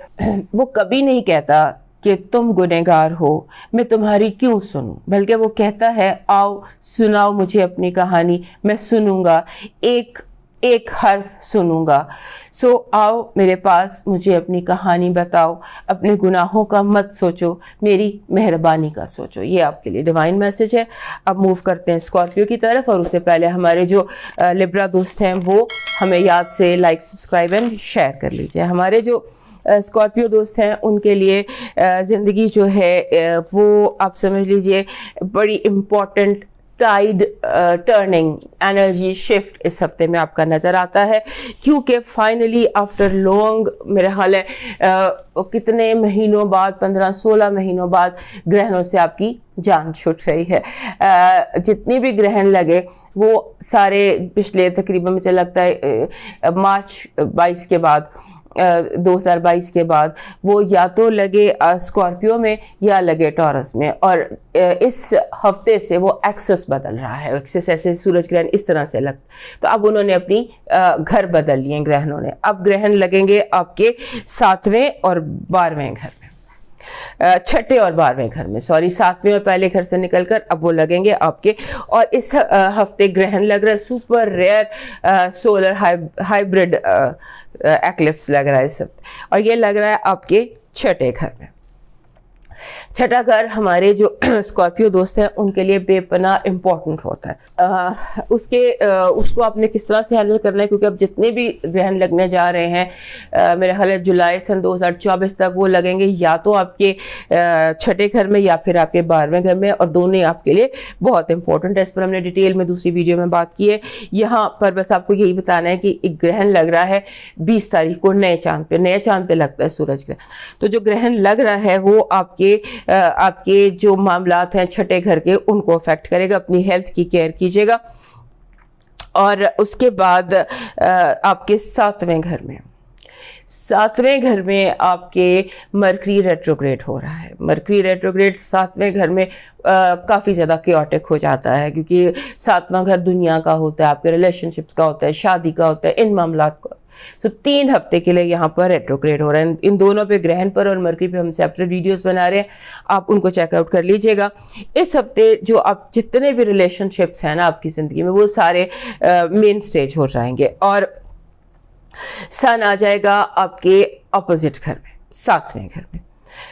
وہ کبھی نہیں کہتا کہ تم گنہگار ہو, میں تمہاری کیوں سنوں, بلکہ وہ کہتا ہے آؤ سناؤ مجھے اپنی کہانی, میں سنوں گا, ایک حرف سنوں گا. سو آؤ میرے پاس, مجھے اپنی کہانی بتاؤ, اپنے گناہوں کا مت سوچو, میری مہربانی کا سوچو. یہ آپ کے لیے ڈیوائن میسج ہے. اب موو کرتے ہیں اسکارپیو کی طرف, اور اس سے پہلے ہمارے جو لبرا دوست ہیں وہ ہمیں یاد سے لائک, سبسکرائب اینڈ شیئر کر لیجیے. ہمارے جو اسکارپیو دوست ہیں ان کے لیے زندگی جو ہے وہ آپ سمجھ لیجئے بڑی important tide turning energy shift اس ہفتے میں آپ کا نظر آتا ہے, کیونکہ فائنلی آفٹر لانگ, میرا خیال ہے کتنے مہینوں بعد, 15-16 مہینوں بعد گرہنوں سے آپ کی جان چھوٹ رہی ہے. جتنی بھی گرہن لگے وہ سارے پچھلے تقریباً مجھے لگتا ہے مارچ 22 کے بعد, 2022 کے بعد, وہ یا تو لگے اسکارپیو میں یا لگے ٹورس میں, اور اس ہفتے سے وہ ایکسس بدل رہا ہے. ایکسس ایسے سورج گرہن اس طرح سے لگتا, تو اب انہوں نے اپنی گھر بدل لیے گرہنوں نے. اب گرہن لگیں گے آپ کے 7ویں اور 12ویں گھر میں, 6ٹھے اور 12ویں گھر میں, 7ویں اور پہلے گھر سے نکل کر اب وہ لگیں گے آپ کے. اور اس ہفتے گرہن لگ رہا ہے super rare solar hybrid eclipse لگ رہا ہے اس ہفتے, اور یہ لگ رہا ہے آپ کے 6ٹھے گھر میں. 6ٹھا گھر ہمارے جو اسکارپیو دوست ہیں ان کے لیے بے پناہ امپورٹنٹ ہوتا ہے. اس کو آپ نے کس طرح سے ہینڈل کرنا ہے, کیونکہ اب جتنے بھی گرہن لگنے جا رہے ہیں میرے خیال ہے جولائی سن 2024 تک وہ لگیں گے یا تو آپ کے 6ٹھے گھر میں یا پھر آپ کے 12ویں گھر میں, اور دونوں آپ کے لیے بہت امپورٹنٹ ہے. اس پر ہم نے ڈیٹیل میں دوسری ویڈیو میں بات کی ہے. یہاں پر بس آپ کو یہی بتانا ہے کہ ایک گرہن لگ رہا ہے 20 تاریخ کو نئے چاند پہ لگتا ہے سورج گرہن. تو جو گرہن لگ رہا ہے وہ آپ کے جو معاملات ہیں 6ٹھے گھر کے ان کو افیکٹ کرے گا. اپنی ہیلتھ کی کیئر کیجیے گا. اور اس کے بعد آپ کے 7ویں گھر میں آپ کے مرکری ریٹروگریڈ ہو رہا ہے. مرکری ریٹروگریڈ 7ویں گھر میں کافی زیادہ کیوٹک ہو جاتا ہے, کیونکہ 7واں گھر دنیا کا ہوتا ہے, آپ کے ریلیشن شپس کا ہوتا ہے, شادی کا ہوتا ہے, ان معاملات کا. سو 3 ہفتے کے لیے یہاں پر ریٹروگریڈ ہو رہا ہے. ان دونوں پہ, گرہن پر اور مرکری پہ, ہم سیپریٹ ویڈیوز بنا رہے ہیں, آپ ان کو چیک آؤٹ کر لیجئے گا. اس ہفتے جو آپ جتنے بھی ریلیشن شپس ہیں نا آپ کی زندگی میں, وہ سارے مین سٹیج ہو جائیں گے. اور سن آ جائے گا آپ کے اپوزٹ گھر میں, 7ویں گھر میں.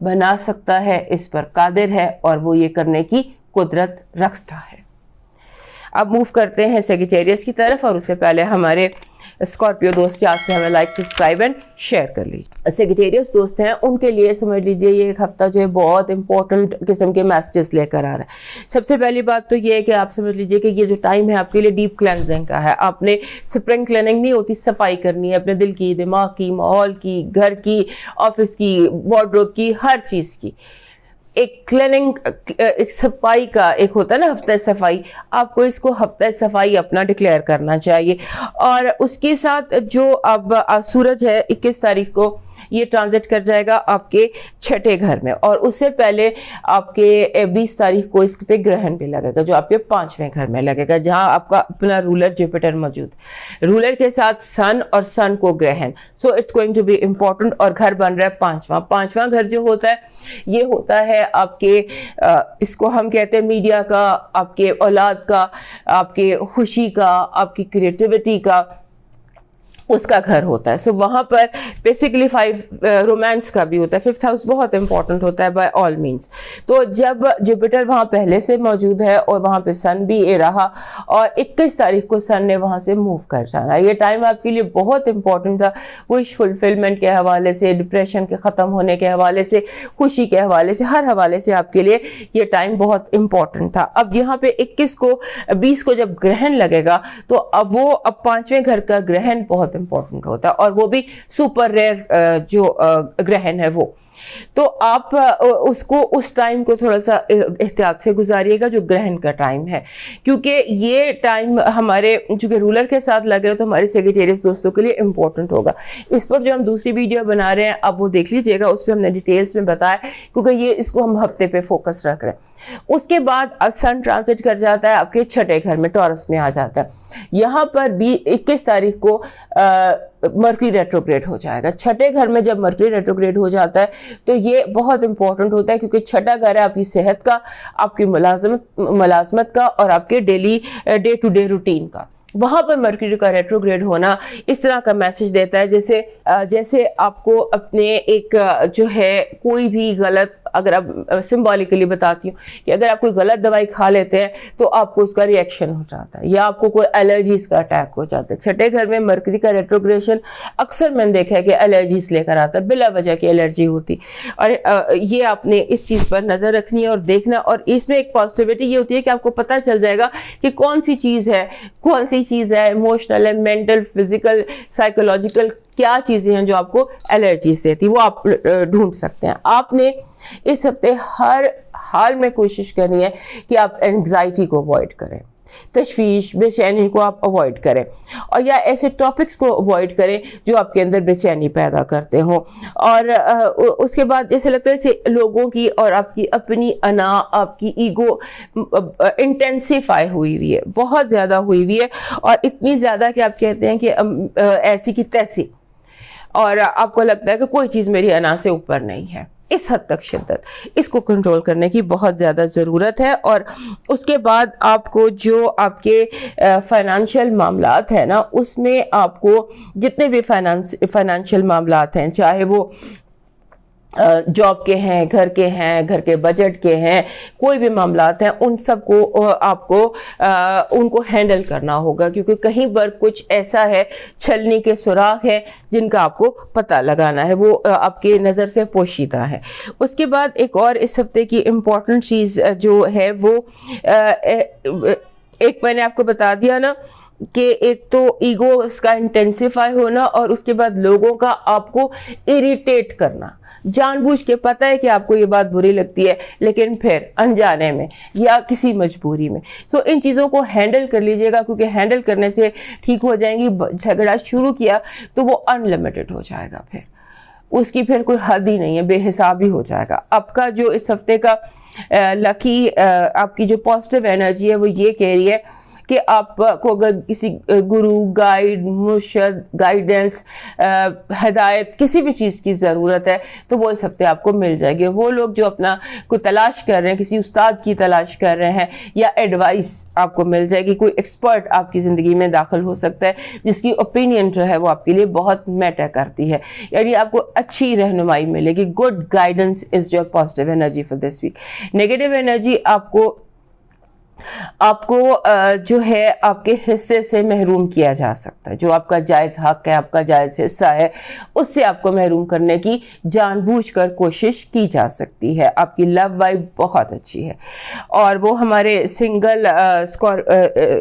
بنا سکتا ہے، اس پر قادر ہے اور وہ یہ کرنے کی قدرت رکھتا ہے۔ اب موو کرتے ہیں سیگیٹیریس کی طرف، اور اس سے پہلے ہمارے اسکارپیو دوست یاد سے ہمیں لائک، سبسکرائب اینڈ شیئر کر لیجیے۔ سیگیٹیریس دوست ہیں، ان کے لیے سمجھ لیجیے یہ ایک ہفتہ جو ہے بہت امپورٹنٹ قسم کے میسیجز لے کر آ رہا ہے۔ سب سے پہلی بات تو یہ ہے کہ آپ سمجھ لیجیے کہ یہ جو ٹائم ہے آپ کے لیے ڈیپ کلینزنگ کا ہے۔ آپ نے سپرنگ کلیننگ نہیں ہوتی، صفائی کرنی ہے اپنے دل کی، دماغ کی، ماحول کی، گھر کی، آفس کی، وارڈروب کی، ہر چیز کی۔ ایک کلیننگ، ایک صفائی کا ایک ہوتا ہے نا ہفتہ صفائی، آپ کو اس کو ہفتہ صفائی اپنا ڈکلیئر کرنا چاہیے۔ اور اس کے ساتھ جو اب سورج ہے 21 تاریخ کو یہ ٹرانزٹ کر جائے گا آپ کے 6 گھر میں، اور اس سے پہلے آپ کے 20 تاریخ کو اس پہ گرہن بھی لگے گا جو آپ کے 5ویں گھر میں لگے گا، جہاں آپ کا اپنا رولر جوپیٹر موجود، رولر کے ساتھ سن اور سن کو گرہن، so it's going to be important. اور گھر بن رہا ہے 5واں گھر جو ہوتا ہے یہ ہوتا ہے آپ کے اس کو ہم کہتے ہیں میڈیا کا، آپ کے اولاد کا، آپ کے خوشی کا، آپ کی کریٹیوٹی کا، اس کا گھر ہوتا ہے۔ سو وہاں پر بیسیکلی 5 رومانس کا بھی ہوتا ہے، 5th ہاؤس بہت امپورٹنٹ ہوتا ہے بائی آل مینس۔ تو جب جوپیٹر وہاں پہلے سے موجود ہے اور وہاں پہ سن بھی رہا، اور 21 تاریخ کو سن نے وہاں سے موو کر جانا، یہ ٹائم آپ کے لیے بہت امپورٹنٹ تھا، وش فلفلمنٹ کے حوالے سے، ڈپریشن کے ختم ہونے کے حوالے سے، خوشی کے حوالے سے، ہر حوالے سے آپ کے لیے یہ ٹائم بہت امپورٹنٹ تھا۔ اب یہاں پہ 20 کو جب گرہن لگے گا تو اب وہ 5ویں گھر کا گرہن بہت امپورٹنٹ ہوتا ہے، اور وہ بھی سپر ریئر جو گرہن ہے وہ، تو آپ اس کو اس ٹائم کو تھوڑا سا احتیاط سے گزاریے گا جو گرہن کا ٹائم ہے، کیونکہ یہ ٹائم ہمارے چونکہ رولر کے ساتھ لگے تو ہمارے سیگیٹیریس دوستوں کے لیے امپورٹنٹ ہوگا۔ اس پر جو ہم دوسری ویڈیو بنا رہے ہیں اب وہ دیکھ لیجیے گا، اس پہ ہم نے ڈیٹیلز میں بتایا، کیونکہ یہ اس کو ہم ہفتے پہ فوکس رکھ رہے ہیں۔ اس کے بعد سن ٹرانزٹ کر جاتا ہے آپ کے 6 گھر میں، ٹورس میں آ جاتا ہے۔ یہاں پر بھی 21 تاریخ کو مرکری ریٹروگریڈ ہو جائے گا۔ 6 گھر میں جب مرکری ریٹروگریڈ ہو جاتا ہے تو یہ بہت امپورٹنٹ ہوتا ہے، کیونکہ 6 گھر ہے آپ کی صحت کا، آپ کی ملازمت کا، اور آپ کے ڈے ٹو ڈے روٹین کا۔ وہاں پر مرکری کا ریٹروگریڈ ہونا اس طرح کا میسج دیتا ہے جیسے آپ کو اپنے ایک جو ہے کوئی بھی غلط، اگر آپ سمبولیکلی بتاتی ہوں کہ اگر آپ کوئی غلط دوائی کھا لیتے ہیں تو آپ کو اس کا ریئیکشن ہو جاتا ہے، یا آپ کو کوئی الرجیز کا اٹیک ہو جاتا ہے۔ 6 گھر میں مرکری کا ریٹروگریشن اکثر میں نے دیکھا ہے کہ الرجیز لے کر آتا ہے، بلا وجہ کی الرجی ہوتی، اور یہ آپ نے اس چیز پر نظر رکھنی ہے اور دیکھنا۔ اور اس میں ایک پازیٹیوٹی یہ ہوتی ہے کہ آپ کو پتہ چل جائے گا کہ کون سی چیز ہے ایموشنل ہے، مینٹل، فزیکل، سائیکولوجیکل، کیا چیزیں ہیں جو آپ کو الرجیز دیتی، وہ آپ ڈھونڈ سکتے ہیں۔ آپ نے اس ہفتے ہر حال میں کوشش کرنی ہے کہ آپ اینگزائٹی کو اوائڈ کریں، تشویش، بے چینی کو آپ اوائڈ کریں، اور یا ایسے ٹاپکس کو اوائڈ کریں جو آپ کے اندر بے چینی پیدا کرتے ہوں۔ اور اس کے بعد جیسے لگتا ہے جیسے لوگوں کی اور آپ کی اپنی انا، آپ کی ایگو انٹینسیفائی ہوئی ہے، بہت زیادہ ہوئی ہے، اور اتنی زیادہ کہ آپ کہتے ہیں کہ ایسی کی تیسی، اور آپ کو لگتا ہے کہ کوئی چیز میری انا سے اوپر نہیں ہے۔ اس حد تک شدت، اس کو کنٹرول کرنے کی بہت زیادہ ضرورت ہے۔ اور اس کے بعد آپ کو جو آپ کے فائنانشیل معاملات ہیں نا، اس میں آپ کو جتنے بھی فائنانشیل معاملات ہیں، چاہے وہ جاب کے ہیں، گھر کے بجٹ کے ہیں، کوئی بھی معاملات ہیں، ان سب کو آپ کو ان کو ہینڈل کرنا ہوگا، کیونکہ کہیں پر کچھ ایسا ہے، چھلنی کے سوراخ ہیں جن کا آپ کو پتہ لگانا ہے، وہ آپ کے نظر سے پوشیدہ ہے۔ اس کے بعد ایک اور اس ہفتے کی امپورٹنٹ چیز جو ہے وہ ایک میں نے آپ کو بتا دیا نا کہ ایک تو ایگو اس کا انٹینسیفائی ہونا، اور اس کے بعد لوگوں کا آپ کو اریٹیٹ کرنا، جان بوجھ کے پتہ ہے کہ آپ کو یہ بات بری لگتی ہے لیکن پھر انجانے میں یا کسی مجبوری میں، سو ان چیزوں کو ہینڈل کر لیجئے گا، کیونکہ ہینڈل کرنے سے ٹھیک ہو جائیں گی۔ جھگڑا شروع کیا تو وہ ان لمیٹڈ ہو جائے گا، پھر اس کی پھر کوئی حد ہی نہیں ہے، بے حساب ہی ہو جائے گا۔ آپ کا جو اس ہفتے کا لکی، آپ کی جو پازیٹیو انرجی ہے وہ یہ کہہ رہی ہے کہ آپ کو اگر کسی گرو، گائیڈ، مرشد، گائیڈنس، ہدایت کسی بھی چیز کی ضرورت ہے تو وہ اس ہفتے آپ کو مل جائے گی. وہ لوگ جو اپنا کوئی تلاش کر رہے ہیں، کسی استاد کی تلاش کر رہے ہیں، یا ایڈوائس آپ کو مل جائے گی. کوئی ایکسپرٹ آپ کی زندگی میں داخل ہو سکتا ہے جس کی اوپینین جو ہے وہ آپ کے لیے بہت میٹر کرتی ہے، یعنی آپ کو اچھی رہنمائی ملے گی. Good guidance is your positive energy for this week. Negative energy آپ کو جو ہے آپ کے حصے سے محروم کیا جا سکتا ہے. جو آپ کا جائز حق ہے، آپ کا جائز حصہ ہے، اس سے آپ کو محروم کرنے کی جان بوجھ کر کوشش کی جا سکتی ہے. آپ کی لو وائب بہت اچھی ہے، اور وہ ہمارے سنگل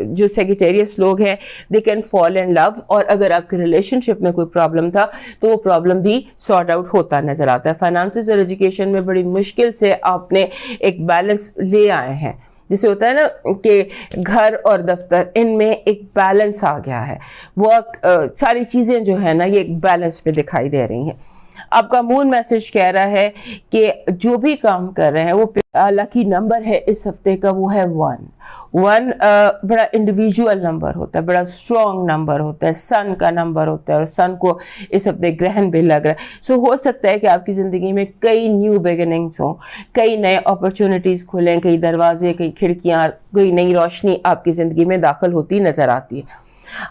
جو سیگیٹیریس لوگ ہیں they can fall in love, اور اگر آپ کے ریلیشن شپ میں کوئی پرابلم تھا تو وہ پرابلم بھی سارٹ آؤٹ ہوتا نظر آتا ہے. فائنانسز اور ایجوکیشن میں بڑی مشکل سے آپ نے ایک بیلنس لے آئے ہیں، جسے ہوتا ہے نا کہ گھر اور دفتر ان میں ایک بیلنس آ گیا ہے. ورک ساری چیزیں جو ہے نا یہ ایک بیلنس پہ دکھائی دے رہی ہیں. آپ کا مون میسج کہہ رہا ہے کہ جو بھی کام کر رہے ہیں وہ لکی نمبر ہے اس ہفتے کا وہ ہے 1. بڑا انڈیویجول نمبر ہوتا ہے، بڑا اسٹرانگ نمبر ہوتا ہے، سن کا نمبر ہوتا ہے، اور سن کو اس ہفتے گرہن بھی لگ رہا ہے. سو ہو سکتا ہے کہ آپ کی زندگی میں کئی نیو بگننگس ہوں، کئی نئے اپرچونٹیز کھلیں، کئی دروازے، کئی کھڑکیاں، کوئی نئی روشنی آپ کی زندگی میں داخل ہوتی نظر آتی ہے.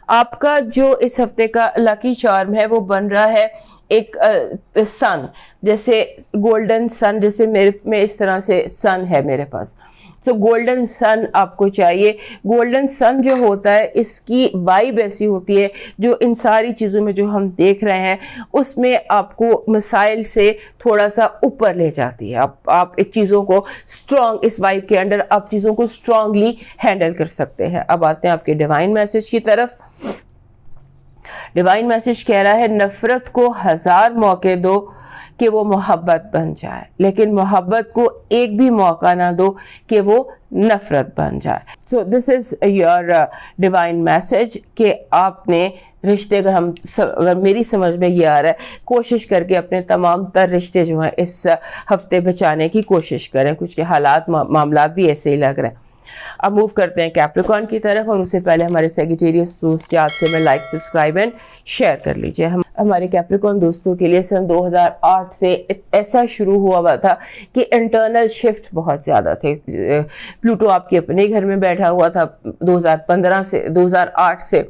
آپ کا جو اس ہفتے کا لکی چارم ہے وہ بن رہا ہے ایک سن، جیسے گولڈن سن، جیسے میرے میں اس طرح سے سن ہے میرے پاس. سو گولڈن سن آپ کو چاہیے. گولڈن سن جو ہوتا ہے اس کی وائب ایسی ہوتی ہے جو ان ساری چیزوں میں جو ہم دیکھ رہے ہیں اس میں آپ کو مسائل سے تھوڑا سا اوپر لے جاتی ہے. آپ ایک چیزوں کو اسٹرانگ، اس وائب کے انڈر آپ چیزوں کو اسٹرانگلی ہینڈل کر سکتے ہیں. اب آتے ہیں آپ کے ڈیوائن میسج کی طرف. ڈیوائن میسج کہہ رہا ہے نفرت کو 1000 موقع دو کہ وہ محبت بن جائے، لیکن محبت کو ایک بھی موقع نہ دو کہ وہ نفرت بن جائے. سو دس از یور ڈیوائن میسج کہ آپ نے رشتے، اگر میری سمجھ میں یہ آ رہا ہے، کوشش کر کے اپنے تمام تر رشتے جو ہیں اس ہفتے بچانے کی کوشش کریں. کچھ کے حالات معاملات بھی ایسے ہی لگ رہے ہیں. اب موو کرتے ہیں کیپریکارن کی طرف، اور اس سے پہلے ہمارے سیگیٹیریس دوستیات سے میں لائک، سبسکرائب اینڈ شیئر کر لیجئے. ہمارے کیپریکارن دوستوں کے لیے سن 2008 سے ایسا شروع ہوا تھا کہ انٹرنل شفٹ بہت زیادہ تھے. پلوٹو آپ کے اپنے گھر میں بیٹھا ہوا تھا 2008 سے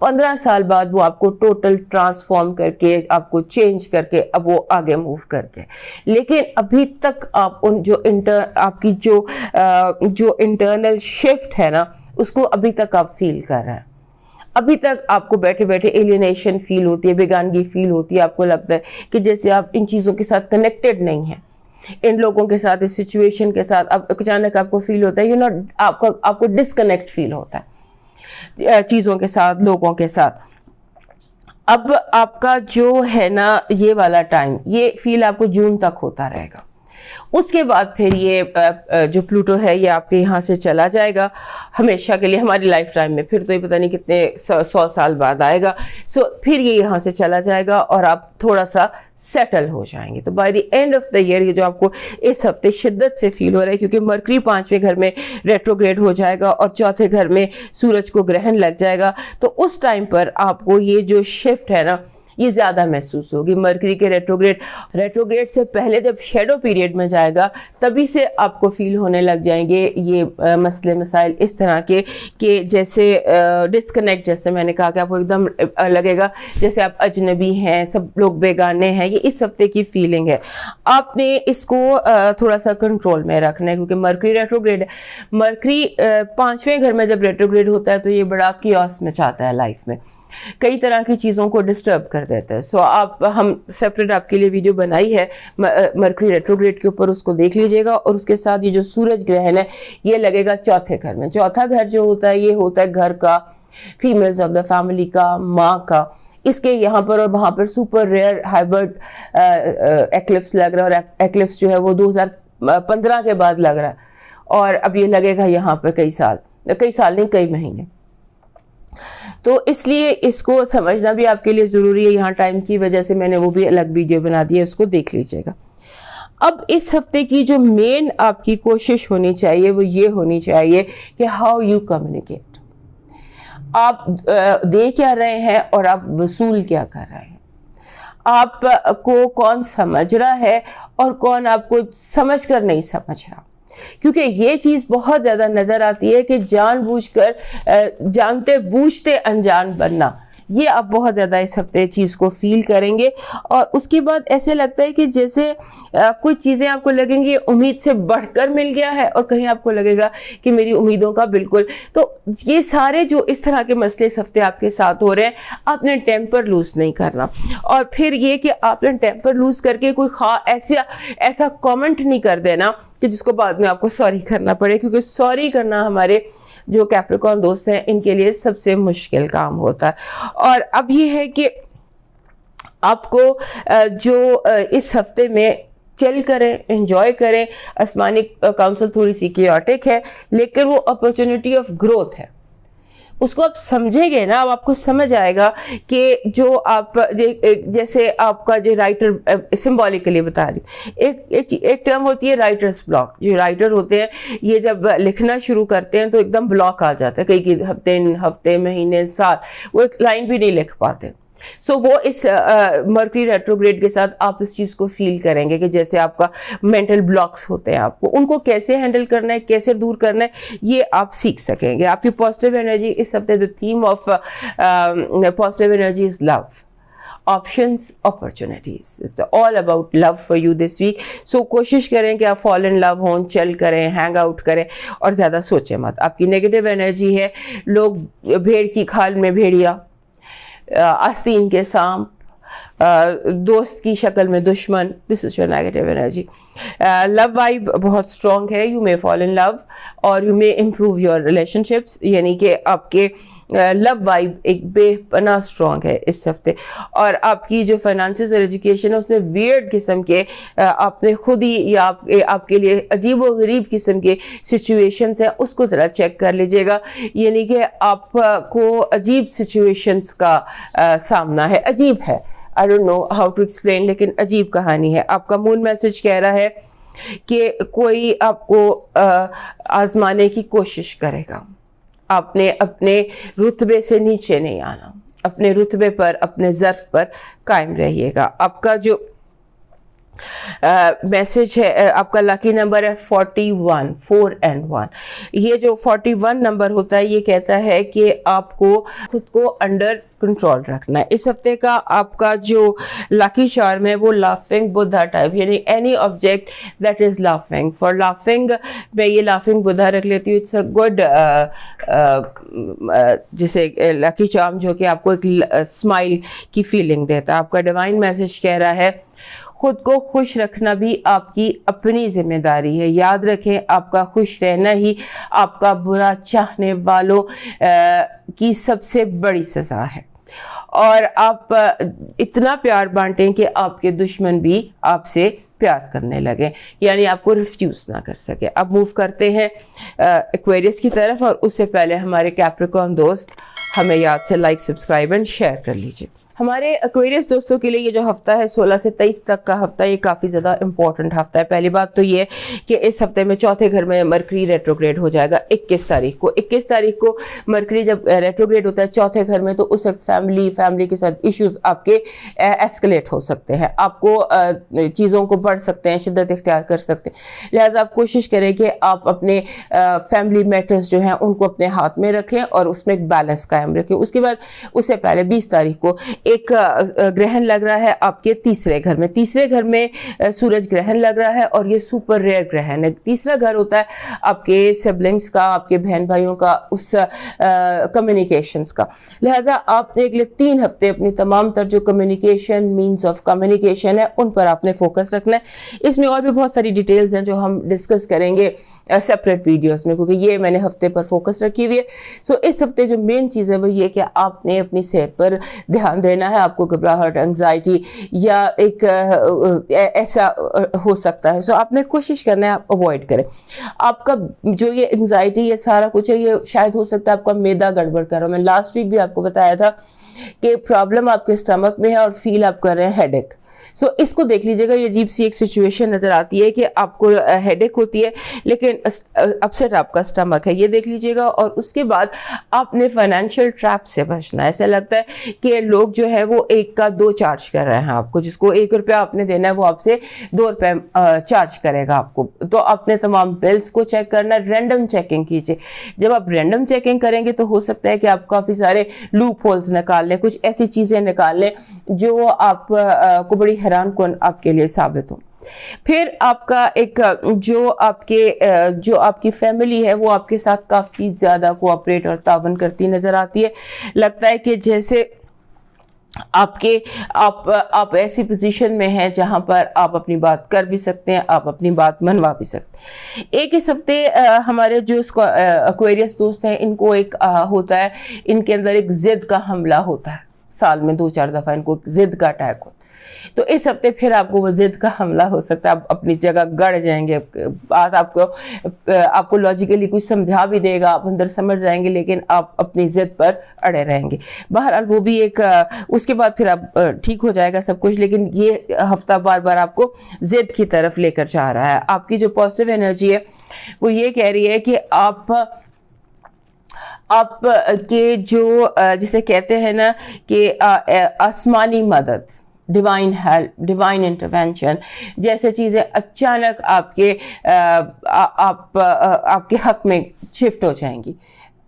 15 سال بعد وہ آپ کو ٹوٹل ٹرانسفارم کر کے، آپ کو چینج کر کے اب وہ آگے موو کر کے. لیکن ابھی تک آپ ان آپ کی جو انٹرنل شفٹ ہے نا اس کو ابھی تک آپ فیل کر رہے ہیں. ابھی تک آپ کو بیٹھے بیٹھے ایلینیشن فیل ہوتی ہے، بیگانگی فیل ہوتی ہے. آپ کو لگتا ہے کہ جیسے آپ ان چیزوں کے ساتھ کنیکٹڈ نہیں ہیں، ان لوگوں کے ساتھ، اس سچویشن کے ساتھ. اب اچانک آپ کو فیل ہوتا ہے آپ کو ڈسکنیکٹ فیل ہوتا ہے چیزوں کے ساتھ، لوگوں کے ساتھ. اب آپ کا جو ہے نا یہ والا ٹائم، یہ فیل آپ کو جون تک ہوتا رہے گا. اس کے بعد پھر یہ جو پلوٹو ہے یہ آپ کے یہاں سے چلا جائے گا ہمیشہ کے لیے، ہماری لائف ٹائم میں. پھر تو یہ پتہ نہیں کتنے 100 سال بعد آئے گا. سو پھر یہ یہاں سے چلا جائے گا اور آپ تھوڑا سا سیٹل ہو جائیں گے. تو by the end of the year یہ جو آپ کو اس ہفتے شدت سے فیل ہو رہا ہے، کیونکہ مرکری 5ویں گھر میں ریٹروگریڈ ہو جائے گا اور 4تھے گھر میں سورج کو گرہن لگ جائے گا. تو اس ٹائم پر آپ کو یہ جو شفٹ ہے نا یہ زیادہ محسوس ہوگی. مرکری کے ریٹروگریڈ سے پہلے جب شیڈو پیریڈ میں جائے گا تبھی سے آپ کو فیل ہونے لگ جائیں گے یہ مسئلے مسائل اس طرح کے کہ جیسے ڈسکنیکٹ، جیسے میں نے کہا کہ آپ کو ایک دم لگے گا جیسے آپ اجنبی ہیں، سب لوگ بیگانے ہیں. یہ اس ہفتے کی فیلنگ ہے. آپ نے اس کو تھوڑا سا کنٹرول میں رکھنا ہے کیونکہ مرکری ریٹروگریڈ ہے. مرکری 5ویں گھر میں جب ریٹروگریڈ ہوتا ہے تو یہ بڑا کیوس مچاتا ہے لائف میں، کئی طرح کی چیزوں کو ڈسٹرب کر دیتا ہے. سو ہم سیپریٹ آپ کے لیے ویڈیو بنائی ہے مرکری ریٹروگریڈ کے اوپر، اس کو دیکھ لیجئے گا. اور اس کے ساتھ یہ جو سورج گرہن ہے یہ لگے گا 4تھے گھر میں. 4تھا گھر جو ہوتا ہے یہ ہوتا ہے گھر کا، فیمیلز آف دا فیملی کا، ماں کا. اس کے یہاں پر اور وہاں پر سپر ریئر ہائبرڈ ایکلپس لگ رہا ہے، اور ایکلپس جو ہے وہ 2015 کے بعد لگ رہا ہے. اور اب یہ لگے گا یہاں پر کئی سال نہیں، کئی مہینے. تو اس لیے اس کو سمجھنا بھی آپ کے لیے ضروری ہے. یہاں ٹائم کی وجہ سے میں نے وہ بھی الگ ویڈیو بنا دی ہے، اس کو دیکھ لیجئے گا. اب اس ہفتے کی جو مین آپ کی کوشش ہونی چاہیے وہ یہ ہونی چاہیے کہ ہاؤ یو کمیونیکیٹ. آپ دے کیا رہے ہیں اور آپ وصول کیا کر رہے ہیں. آپ کو کون سمجھ رہا ہے اور کون آپ کو سمجھ کر نہیں سمجھ رہا. کیونکہ یہ چیز بہت زیادہ نظر آتی ہے کہ جان بوجھ کر جانتے بوجھتے انجان بننا. یہ آپ بہت زیادہ اس ہفتے چیز کو فیل کریں گے. اور اس کے بعد ایسے لگتا ہے کہ جیسے کچھ چیزیں آپ کو لگیں گی امید سے بڑھ کر مل گیا ہے اور کہیں آپ کو لگے گا کہ میری امیدوں کا بالکل. تو یہ سارے جو اس طرح کے مسئلے اس ہفتے آپ کے ساتھ ہو رہے ہیں, آپ نے ٹیمپر لوز نہیں کرنا. اور پھر یہ کہ آپ نے ٹیمپر لوز کر کے کوئی ایسا کامنٹ نہیں کر دینا کہ جس کو بعد میں آپ کو سوری کرنا پڑے, کیونکہ سوری کرنا ہمارے جو کیپریکارن دوست ہیں ان کے لیے سب سے مشکل کام ہوتا ہے. اور اب یہ ہے کہ آپ کو جو اس ہفتے میں چل کریں, انجوائے کریں. آسمانی کاؤنسل تھوڑی سی کیوٹک ہے لیکن وہ اپرچونٹی آف گروتھ ہے. اس کو آپ سمجھیں گے نا, اب آپ کو سمجھ آئے گا کہ جو آپ جیسے آپ کا جو رائٹر سمبولیکلی بتا رہی, ایک ٹرم ہوتی ہے رائٹرز بلاک. جو رائٹر ہوتے ہیں یہ جب لکھنا شروع کرتے ہیں تو ایک دم بلاک آ جاتا ہے, کئی ہفتے مہینے سال وہ ایک لائن بھی نہیں لکھ پاتے. سو وہ اس مرکری ریٹروگریڈ کے ساتھ آپ اس چیز کو فیل کریں گے کہ جیسے آپ کا مینٹل بلاکس ہوتے ہیں, آپ کو ان کو کیسے ہینڈل کرنا ہے, کیسے دور کرنا ہے, یہ آپ سیکھ سکیں گے. آپ کی پازیٹیو انرجی اس ہفتے the theme of positive energy is love. Options, opportunities. It's all about love for you this week. So کوشش کریں کہ آپ fall in love ہوں, چل کریں, ہینگ آؤٹ کریں اور زیادہ سوچیں مت. آپ کی نیگیٹو انرجی ہے لوگ بھیڑ کی کھال میں بھیڑیا, آستین کے سانپ, دوست کی شکل میں دشمن. This is your negative energy. Love vibe بہت اسٹرانگ ہے. You may fall in love اور you may improve your relationships, یعنی کہ آپ کے لو وائب ایک بے پناہ اسٹرانگ ہے اس ہفتے. اور آپ کی جو فائنانسز اور ایجوکیشن ہے اس میں ویئرڈ قسم کے آپ نے خود ہی یا آپ کے لیے عجیب و غریب قسم کے سچویشنز ہیں, اس کو ذرا چیک کر لیجئے گا. یعنی کہ آپ کو عجیب سچویشنز کا سامنا ہے. عجیب ہے, I don't know how to explain, لیکن عجیب کہانی ہے. آپ کا مون میسج کہہ رہا ہے کہ کوئی آپ کو آزمانے کی کوشش کرے گا. آپ نے اپنے رتبے سے نیچے نہیں آنا, اپنے رتبے پر, اپنے ظرف پر قائم رہیے گا. آپ کا جو میسج ہے, آپ کا لکی نمبر ہے 41, 4 and 1. یہ جو 41 نمبر ہوتا ہے یہ کہتا ہے کہ آپ کو خود کو انڈر کنٹرول رکھنا ہے. اس ہفتے کا آپ کا جو لکی چارم ہے وہ لافنگ بدھا ٹائپ, یعنی any object that is laughing. For laughing میں یہ لافنگ بدھا رکھ لیتی ہوں. اٹس اے گڈ جسے لکی چارم جو کہ آپ کو ایک اسمائل کی فیلنگ دیتا ہے. آپ کا ڈیوائن میسج کہہ رہا ہے خود کو خوش رکھنا بھی آپ کی اپنی ذمہ داری ہے. یاد رکھیں آپ کا خوش رہنا ہی آپ کا برا چاہنے والوں کی سب سے بڑی سزا ہے. اور آپ اتنا پیار بانٹیں کہ آپ کے دشمن بھی آپ سے پیار کرنے لگے, یعنی آپ کو ریفیوز نہ کر سکے. اب موو کرتے ہیں ایکویریس کی طرف, اور اس سے پہلے ہمارے کیپریکارن دوست ہمیں یاد سے لائک, سبسکرائب اینڈ شیئر کر لیجیے. ہمارے ایکویریس دوستوں کے لیے یہ جو ہفتہ ہے 16 سے 23 تک کا ہفتہ, یہ کافی زیادہ امپورٹنٹ ہفتہ ہے. پہلی بات تو یہ کہ اس ہفتے میں چوتھے گھر میں مرکری ریٹروگریڈ ہو جائے گا 21 تاریخ کو. 21 تاریخ کو مرکری جب ریٹروگریڈ ہوتا ہے چوتھے گھر میں, تو اس وقت فیملی کے ساتھ ایشوز آپ کے ایسکلیٹ ہو سکتے ہیں, آپ کو چیزوں کو بڑھ سکتے ہیں, شدت اختیار کر سکتے ہیں. لہٰذا آپ کوشش کریں کہ آپ اپنے فیملی میٹرز جو ہیں ان کو اپنے ہاتھ میں رکھیں اور اس میں ایک بیلنس قائم رکھیں. اس کے بعد اس سے پہلے 20 تاریخ کو ایک گرہن لگ رہا ہے آپ کے تیسرے گھر میں. تیسرے گھر میں سورج گرہن لگ رہا ہے اور یہ سپر ریئر گرہن ہے. تیسرا گھر ہوتا ہے آپ کے سبلنگز کا, آپ کے بہن بھائیوں کا, اس کمیونیکیشنز کا. لہٰذا آپ نے اگلے 3 ہفتے اپنی تمام تر جو کمیونیکیشن مینز آف کمیونیکیشن ہے ان پر آپ نے فوکس رکھنا ہے. اس میں اور بھی بہت ساری ڈیٹیلز ہیں جو ہم ڈسکس کریں گے سیپریٹ ویڈیوز میں, کیونکہ یہ میں نے ہفتے پر فوکس رکھی ہوئی ہے. سو اس ہفتے جو مین چیز ہے وہ یہ کہ آپ نے اپنی صحت پر دھیان دینا ہے. آپ کو گھبراہٹ, انگزائٹی یا ایک ایسا ہو سکتا ہے, سو آپ نے کوشش کرنا ہے آپ اوائڈ کریں. آپ کا جو یہ انگزائٹی یہ سارا کچھ ہے یہ شاید ہو سکتا ہے آپ کا میدا گڑبڑ کر رہا ہو. میں لاسٹ ویک بھی آپ کو بتایا تھا کہ پرابلم آپ کے اسٹمک میں ہے اور فیل آپ کر رہے ہیں ہیڈ ایک. سو اس کو دیکھ لیجیے گا. یہ عجیب سی ایک سچویشن نظر آتی ہے کہ آپ کو ہیڈ ایک ہوتی ہے لیکن اپسیٹ آپ کا اسٹمک ہے, یہ دیکھ لیجیے گا. اور اس کے بعد آپ نے فائنینشیل ٹریپ سے بچنا ہے. ایسا لگتا ہے کہ لوگ جو ہے وہ 1 کا 2 چارج کر رہے ہیں آپ کو, جس کو 1 روپیہ آپ نے دینا ہے وہ آپ سے 2 روپے چارج کرے گا آپ کو. تو آپ نے تمام بلز کو چیک کرنا ہے. رینڈم چیکنگ کیجیے. جب آپ رینڈم چیکنگ کریں گے تو ہو سکتا ہے کہ آپ کافی سارے لوپ ہولز نکال لیں, کچھ ایسی چیزیں نکال لیں جو آپ کو بڑی حیران کن آپ کے لیے ثابت ہوں. پھر آپ کا ایک جو آپ کی فیملی ہے وہ آپ کے ساتھ کافی زیادہ کوآپریٹ اور تعاون کرتی نظر آتی ہے. لگتا ہے کہ جیسے آپ ایسی پوزیشن میں ہیں جہاں پر آپ اپنی بات کر بھی سکتے ہیں, آپ اپنی بات منوا بھی سکتے ہیں. ایک اس ہفتے ہمارے جو ایکویریس دوست ہیں ان کو ایک ہوتا ہے, ان کے اندر ایک ضد کا حملہ ہوتا ہے. سال میں 2-4 دفعہ ان کو ضد کا اٹیک ہوتا ہے. تو اس ہفتے پھر آپ کو وہ ضد کا حملہ ہو سکتا ہے. آپ اپنی جگہ گڑ جائیں گے, بات آپ کو لاجیکلی کچھ سمجھا بھی دے گا, آپ اندر سمجھ جائیں گے, لیکن آپ اپنی ضد پر اڑے رہیں گے. بہرحال وہ بھی ایک اس کے بعد پھر آپ ٹھیک ہو جائے گا سب کچھ, لیکن یہ ہفتہ بار بار آپ کو ضد کی طرف لے کر جا رہا ہے. آپ کی جو پازیٹیو انرجی ہے وہ یہ کہہ رہی ہے کہ آپ کے جو جسے کہتے ہیں نا کہ آسمانی مدد, ڈیوائن ہیلپ, ڈیوائن انٹرونشن جیسے چیزیں اچانک آپ کے حق میں شفٹ ہو جائیں گی.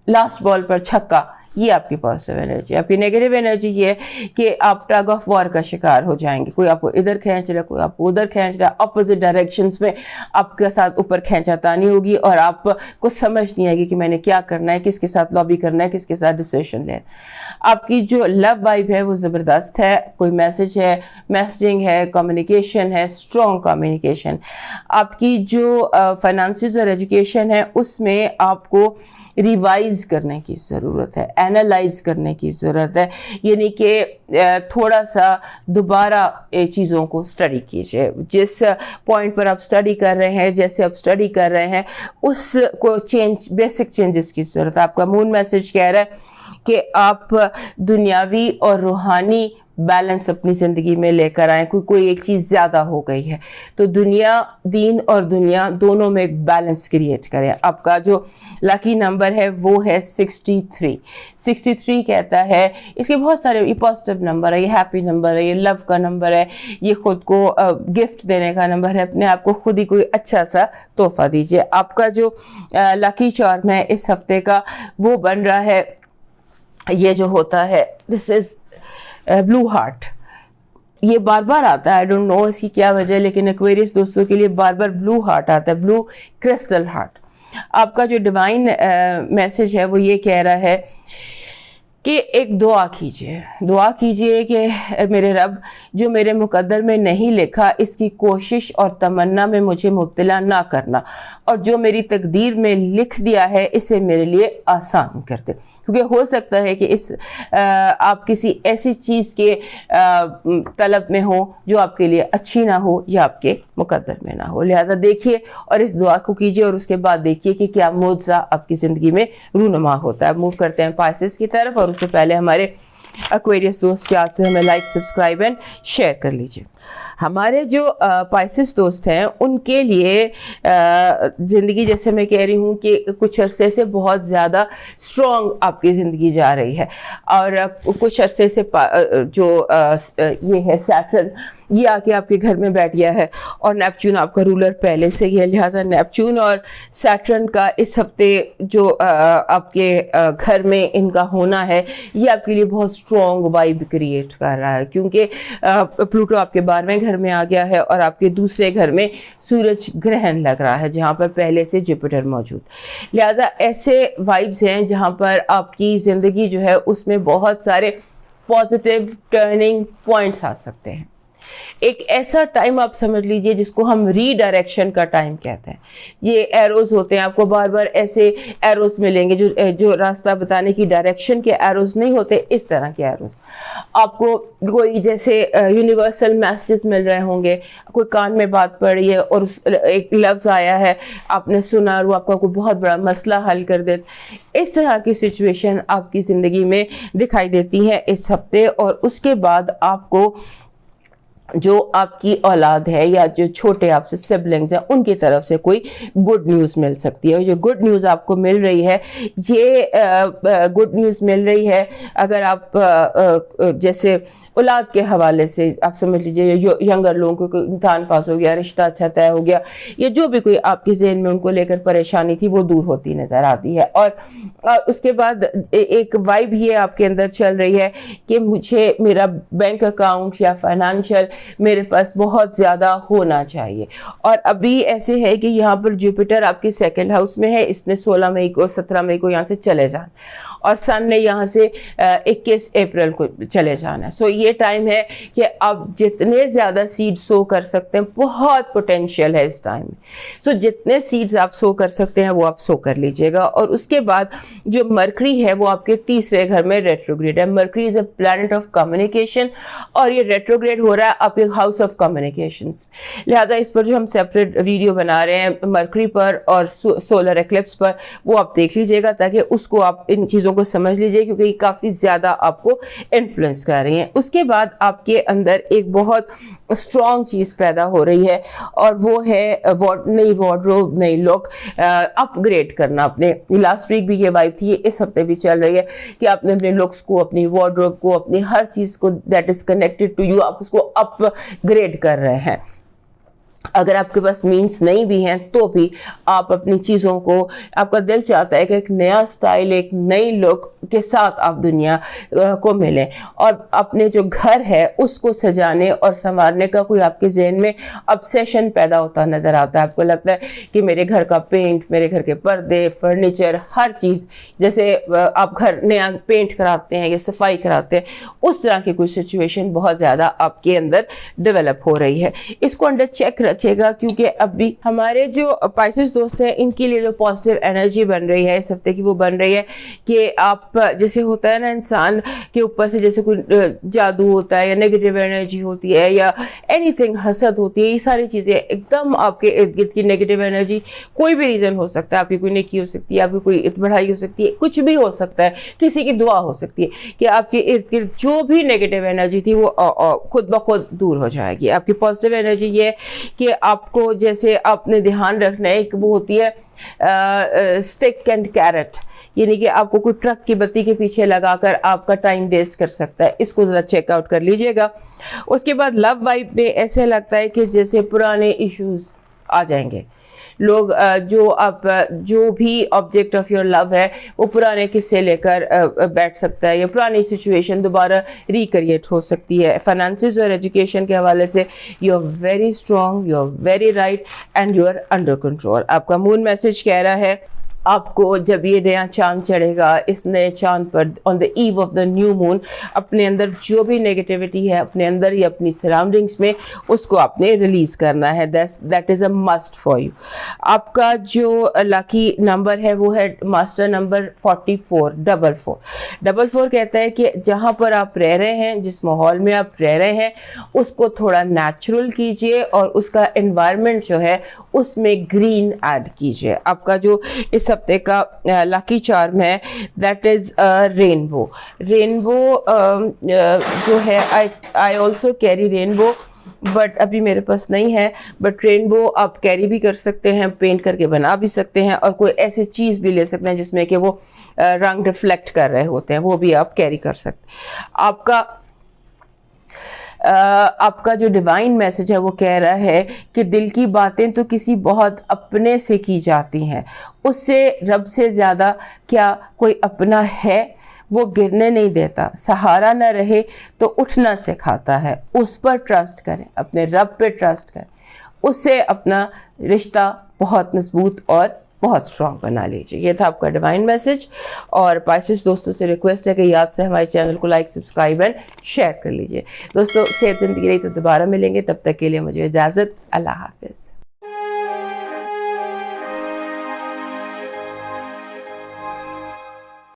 لاسٹ بال پر چھکا, یہ آپ کی پازیٹیو انرجی. آپ کی نیگیٹو انرجی یہ ہے کہ آپ ٹگ آف وار کا شکار ہو جائیں گے. کوئی آپ کو ادھر کھینچ رہا ہے, کوئی آپ کو ادھر کھینچ رہا ہے. اپوزٹ ڈائریکشنز میں آپ کے ساتھ اوپر کھینچا تانی ہوگی اور آپ کو سمجھ نہیں آئے گی کہ میں نے کیا کرنا ہے, کس کے ساتھ لابی کرنا ہے, کس کے ساتھ ڈیسیشن لینا. آپ کی جو لو وائب ہے وہ زبردست ہے. کوئی میسج ہے, میسجنگ ہے, کمیونیکیشن ہے, اسٹرانگ کمیونیکیشن. آپ کی جو فائنانسز اور ایجوکیشن ہے اس میں آپ کو ریوائز کرنے کی ضرورت ہے, اینالائز کرنے کی ضرورت ہے. یعنی کہ تھوڑا سا دوبارہ چیزوں کو اسٹڈی کیجیے. جس پوائنٹ پر آپ اسٹڈی کر رہے ہیں, جیسے آپ اسٹڈی کر رہے ہیں, اس کو بیسک چینجز کی ضرورت ہے. آپ کا مون میسج کہہ رہا ہے کہ آپ دنیاوی اور روحانی بیلنس اپنی زندگی میں لے کر آئیں. کوئی ایک چیز زیادہ ہو گئی ہے تو دین اور دنیا دونوں میں ایک بیلنس کریٹ کریں. آپ کا جو لکی نمبر ہے وہ ہے 63. 63 کہتا ہے, اس کے بہت سارے, یہ پازیٹیو نمبر ہے, یہ ہیپی نمبر ہے, یہ لو کا نمبر ہے, یہ خود کو گفٹ دینے کا نمبر ہے. اپنے آپ کو خود ہی کوئی اچھا سا تحفہ دیجیے. آپ کا جو لکی چارم ہے اس ہفتے کا وہ بن رہا ہے, یہ جو ہوتا ہے دس از بلو ہارٹ. یہ بار بار آتا ہے, آئی ڈونٹ نو اس کی کیا وجہ, لیکن ایکویریس دوستوں کے لیے بار بار بلو ہارٹ آتا ہے, بلو کرسٹل ہارٹ. آپ کا جو ڈیوائن میسج ہے وہ یہ کہہ رہا ہے کہ ایک دعا کیجئے کہ میرے رب, جو میرے مقدر میں نہیں لکھا اس کی کوشش اور تمنا میں مجھے مبتلا نہ کرنا, اور جو میری تقدیر میں لکھ دیا ہے اسے میرے لیے آسان کر دے. کیونکہ ہو سکتا ہے کہ آپ کسی ایسی چیز کے طلب میں ہو جو آپ کے لیے اچھی نہ ہو یا آپ کے مقدر میں نہ ہو. لہٰذا دیکھیے اور اس دعا کو کیجیے, اور اس کے بعد دیکھیے کہ کیا معجزہ آپ کی زندگی میں رونما ہوتا ہے. موو کرتے ہیں پائسس کی طرف, اور اس سے پہلے ہمارے ایکویریس دوست یاد سے ہمیں لائک, سبسکرائب اینڈ شیئر کر لیجیے. ہمارے جو پائسس دوست ہیں ان کے لیے زندگی, جیسے میں کہہ رہی ہوں کہ کچھ عرصے سے بہت زیادہ اسٹرانگ آپ کی زندگی جا رہی ہے, اور کچھ عرصے سے جو یہ ہے سیٹرن, یہ آ کے آپ کے گھر میں بیٹھ گیا ہے, اور نیپچون آپ کا رولر پہلے سے ہی ہے. لہٰذا نیپچون اور سیٹرن کا اس ہفتے جو آپ کے گھر میں ان کا ہونا ہے یہ آپ کے لیے بہت اسٹرانگ وائب کریٹ کر رہا ہے, کیونکہ پلوٹو آپ کے 12ویں گھر میں آ گیا ہے, اور آپ کے دوسرے گھر میں سورج گرہن لگ رہا ہے جہاں پر پہلے سے جوپیٹر موجود. لہٰذا ایسے وائبز ہیں جہاں پر آپ کی زندگی جو ہے اس میں بہت سارے پازیٹیو ٹرننگ پوائنٹس آ سکتے ہیں. ایک ایسا ٹائم آپ سمجھ لیجئے جس کو ہم ری ڈائریکشن کا ٹائم کہتے ہیں. یہ ایروز ہوتے ہیں, آپ کو بار بار ایسے ایروز ملیں گے جو راستہ بتانے کی ڈائریکشن کے ایروز نہیں ہوتے, اس طرح کے ایروز. آپ کو کوئی جیسے یونیورسل میسیجز مل رہے ہوں گے, کوئی کان میں بات پڑ رہی ہے اور ایک لفظ آیا ہے, آپ نے سنا اور وہ آپ کا کوئی بہت بڑا مسئلہ حل کر دے. اس طرح کی سچویشن آپ کی زندگی میں دکھائی دیتی ہے اس ہفتے, اور اس کے بعد آپ کو جو آپ کی اولاد ہے یا جو چھوٹے آپ سے سبلنگز ہیں ان کی طرف سے کوئی گڈ نیوز مل سکتی ہے. جو گڈ نیوز آپ کو مل رہی ہے یہ گڈ نیوز مل رہی ہے اگر آپ جیسے اولاد کے حوالے سے آپ سمجھ لیجیے جو ینگر لوگوں کو کوئی امتحان پاس ہو گیا, رشتہ اچھا طے ہو گیا, یا جو بھی کوئی آپ کے ذہن میں ان کو لے کر پریشانی تھی وہ دور ہوتی نظر آتی ہے. اور اس کے بعد ایک وائب یہ آپ کے اندر چل رہی ہے کہ مجھے میرا بینک اکاؤنٹ یا فائنانشل میرے پاس بہت زیادہ ہونا چاہیے. اور ابھی ایسے ہے کہ یہاں پر جوپیٹر آپ کے سیکنڈ ہاؤس میں ہے, اس نے 16 مئی کو 17 مئی کو یہاں سے چلے جانا, اور سن نے یہاں سے 21 اپریل کو چلے جانا. سو یہ ٹائم ہے کہ آپ جتنے زیادہ سیڈ سو کر سکتے ہیں, بہت پوٹینشیل ہے اس ٹائم میں. سو جتنے سیڈز آپ سو کر سکتے ہیں وہ آپ سو کر لیجئے گا. اور اس کے بعد جو مرکری ہے وہ آپ کے تیسرے گھر میں ریٹروگریڈ ہے. Mercury is a planet of communication, اور یہ ریٹروگریڈ ہو رہا ہے آپ کے ہاؤس آف کمیونیکیشنز. لہٰذا اس پر جو ہم سیپریٹ ویڈیو بنا رہے ہیں مرکری پر اور سولر ایکلپس پر, وہ آپ دیکھ لیجئے گا تاکہ اس کو آپ ان چیزوں کو سمجھ لیجئے, کیونکہ یہ کافی زیادہ آپ کو انفلوئنس کر رہی ہیں. اس کے بعد آپ کے اندر ایک بہت اسٹرانگ چیز پیدا ہو رہی ہے, اور وہ ہے نئی وارڈروب, نئی لک, اپ گریڈ کرنا اپنے. لاسٹ ویک بھی یہ وائب تھی, یہ اس ہفتے بھی چل رہی ہے کہ آپ نے اپنے لکس کو, اپنی وارڈروب کو, اپنی ہر چیز کو that is connected to you, آپ اس کو اپ گریڈ کر رہے ہیں. اگر آپ کے پاس مینس نہیں بھی ہیں تو بھی آپ اپنی چیزوں کو, آپ کا دل چاہتا ہے کہ ایک نیا سٹائل, ایک نئی لک کے ساتھ آپ دنیا کو ملیں, اور اپنے جو گھر ہے اس کو سجانے اور سنوارنے کا کوئی آپ کے ذہن میں obsession پیدا ہوتا نظر آتا ہے. آپ کو لگتا ہے کہ میرے گھر کا پینٹ, میرے گھر کے پردے, فرنیچر, ہر چیز, جیسے آپ گھر نیا پینٹ کراتے ہیں یا صفائی کراتے ہیں, اس طرح کی کوئی سچویشن بہت زیادہ آپ کے اندر ڈیولپ ہو رہی ہے. اس کو انڈر چیک رکھے گا, کیونکہ اب بھی ہمارے جو پائسس دوست ہیں ان کے لیے جو پازیٹیو انرجی بن رہی ہے اس ہفتے کی, وہ بن رہی ہے کہ آپ جیسے ہوتا ہے نا انسان کے اوپر سے جیسے کوئی جادو ہوتا ہے یا نیگیٹو انرجی ہوتی ہے یا اینی تھنگ, حسد ہوتی ہے, یہ ساری چیزیں ایک دم آپ کے ارد گرد کی نیگیٹو انرجی, کوئی بھی ریزن ہو سکتا ہے, آپ کی کوئی نیکی ہو سکتی ہے, آپ کی کوئی بڑھائی ہو سکتی ہے, کچھ بھی ہو سکتا ہے, کسی کی دعا ہو سکتی ہے کہ آپ کے ارد گرد جو بھی نیگیٹو انرجی تھی وہ خود بخود دور ہو جائے گی. آپ کی پازیٹیو انرجی یہ ہے کہ آپ کو جیسے آپ نے دھیان رکھنا ہے, ایک وہ ہوتی ہے اسٹک اینڈ کیرٹ, یعنی کہ آپ کو کوئی ٹرک کی بتی کے پیچھے لگا کر آپ کا ٹائم ویسٹ کر سکتا ہے. اس کو ذرا چیک آؤٹ کر لیجئے گا. اس کے بعد لو وائب میں ایسے لگتا ہے کہ جیسے پرانے ایشوز آ جائیں گے. لوگ جو بھی آبجیکٹ آف یور لو ہے وہ پرانے قصے لے کر بیٹھ سکتا ہے, یا پرانی سچویشن دوبارہ ریکریٹ ہو سکتی ہے. فائنانسز اور ایجوکیشن کے حوالے سے you are very strong, you are very right and you are under control. آپ کا مون میسج کہہ رہا ہے آپ کو جب یہ نیا چاند چڑھے گا, اس نئے چاند پر آن دا ایو آف دا نیو مون, اپنے اندر جو بھی نیگیٹیوٹی ہے اپنے اندر یا اپنی سراؤنڈنگس میں, اس کو آپ نے ریلیز کرنا ہے. That is a must for you. آپ کا جو لکی نمبر ہے وہ ہے ماسٹر نمبر 4444. 44 کہتا ہے کہ جہاں پر آپ رہ رہے ہیں, جس ماحول میں آپ رہ رہے ہیں, اس کو تھوڑا نیچرل کیجئے اور اس کا انوائرمنٹ جو ہے اس میں گرین ایڈ کیجئے. آپ کا جو اس ہفتے کا لکی چارم ہے دیٹ از رینبو. رینبو جو ہے I also carry Rainbow, but ابھی میرے پاس نہیں ہے. بٹ رینبو آپ کیری بھی کر سکتے ہیں, پینٹ کر کے بنا بھی سکتے ہیں, اور کوئی ایسی چیز بھی لے سکتے ہیں جس میں کہ وہ رنگ ریفلیکٹ کر رہے ہوتے ہیں, وہ بھی آپ کیری کر سکتے ہیں. آپ کا جو ڈیوائن میسج ہے وہ کہہ رہا ہے کہ دل کی باتیں تو کسی بہت اپنے سے کی جاتی ہیں, اس سے رب سے زیادہ کیا کوئی اپنا ہے. وہ گرنے نہیں دیتا, سہارا نہ رہے تو اٹھنا سکھاتا ہے. اس پر ٹرسٹ کریں, اپنے رب پہ ٹرسٹ کریں, اس سے اپنا رشتہ بہت مضبوط اور بہت اسٹرانگ بنا لیجیے. یہ تھا آپ کا ڈیوائن میسج. اور پائسس دوستوں سے ریکویسٹ ہے کہ یاد سے ہمارے چینل کو لائک, سبسکرائب اینڈ شیئر کر لیجیے. دوستوں صحت زندگی رہی تو دوبارہ ملیں گے, تب تک کے لیے مجھے اجازت. اللہ حافظ.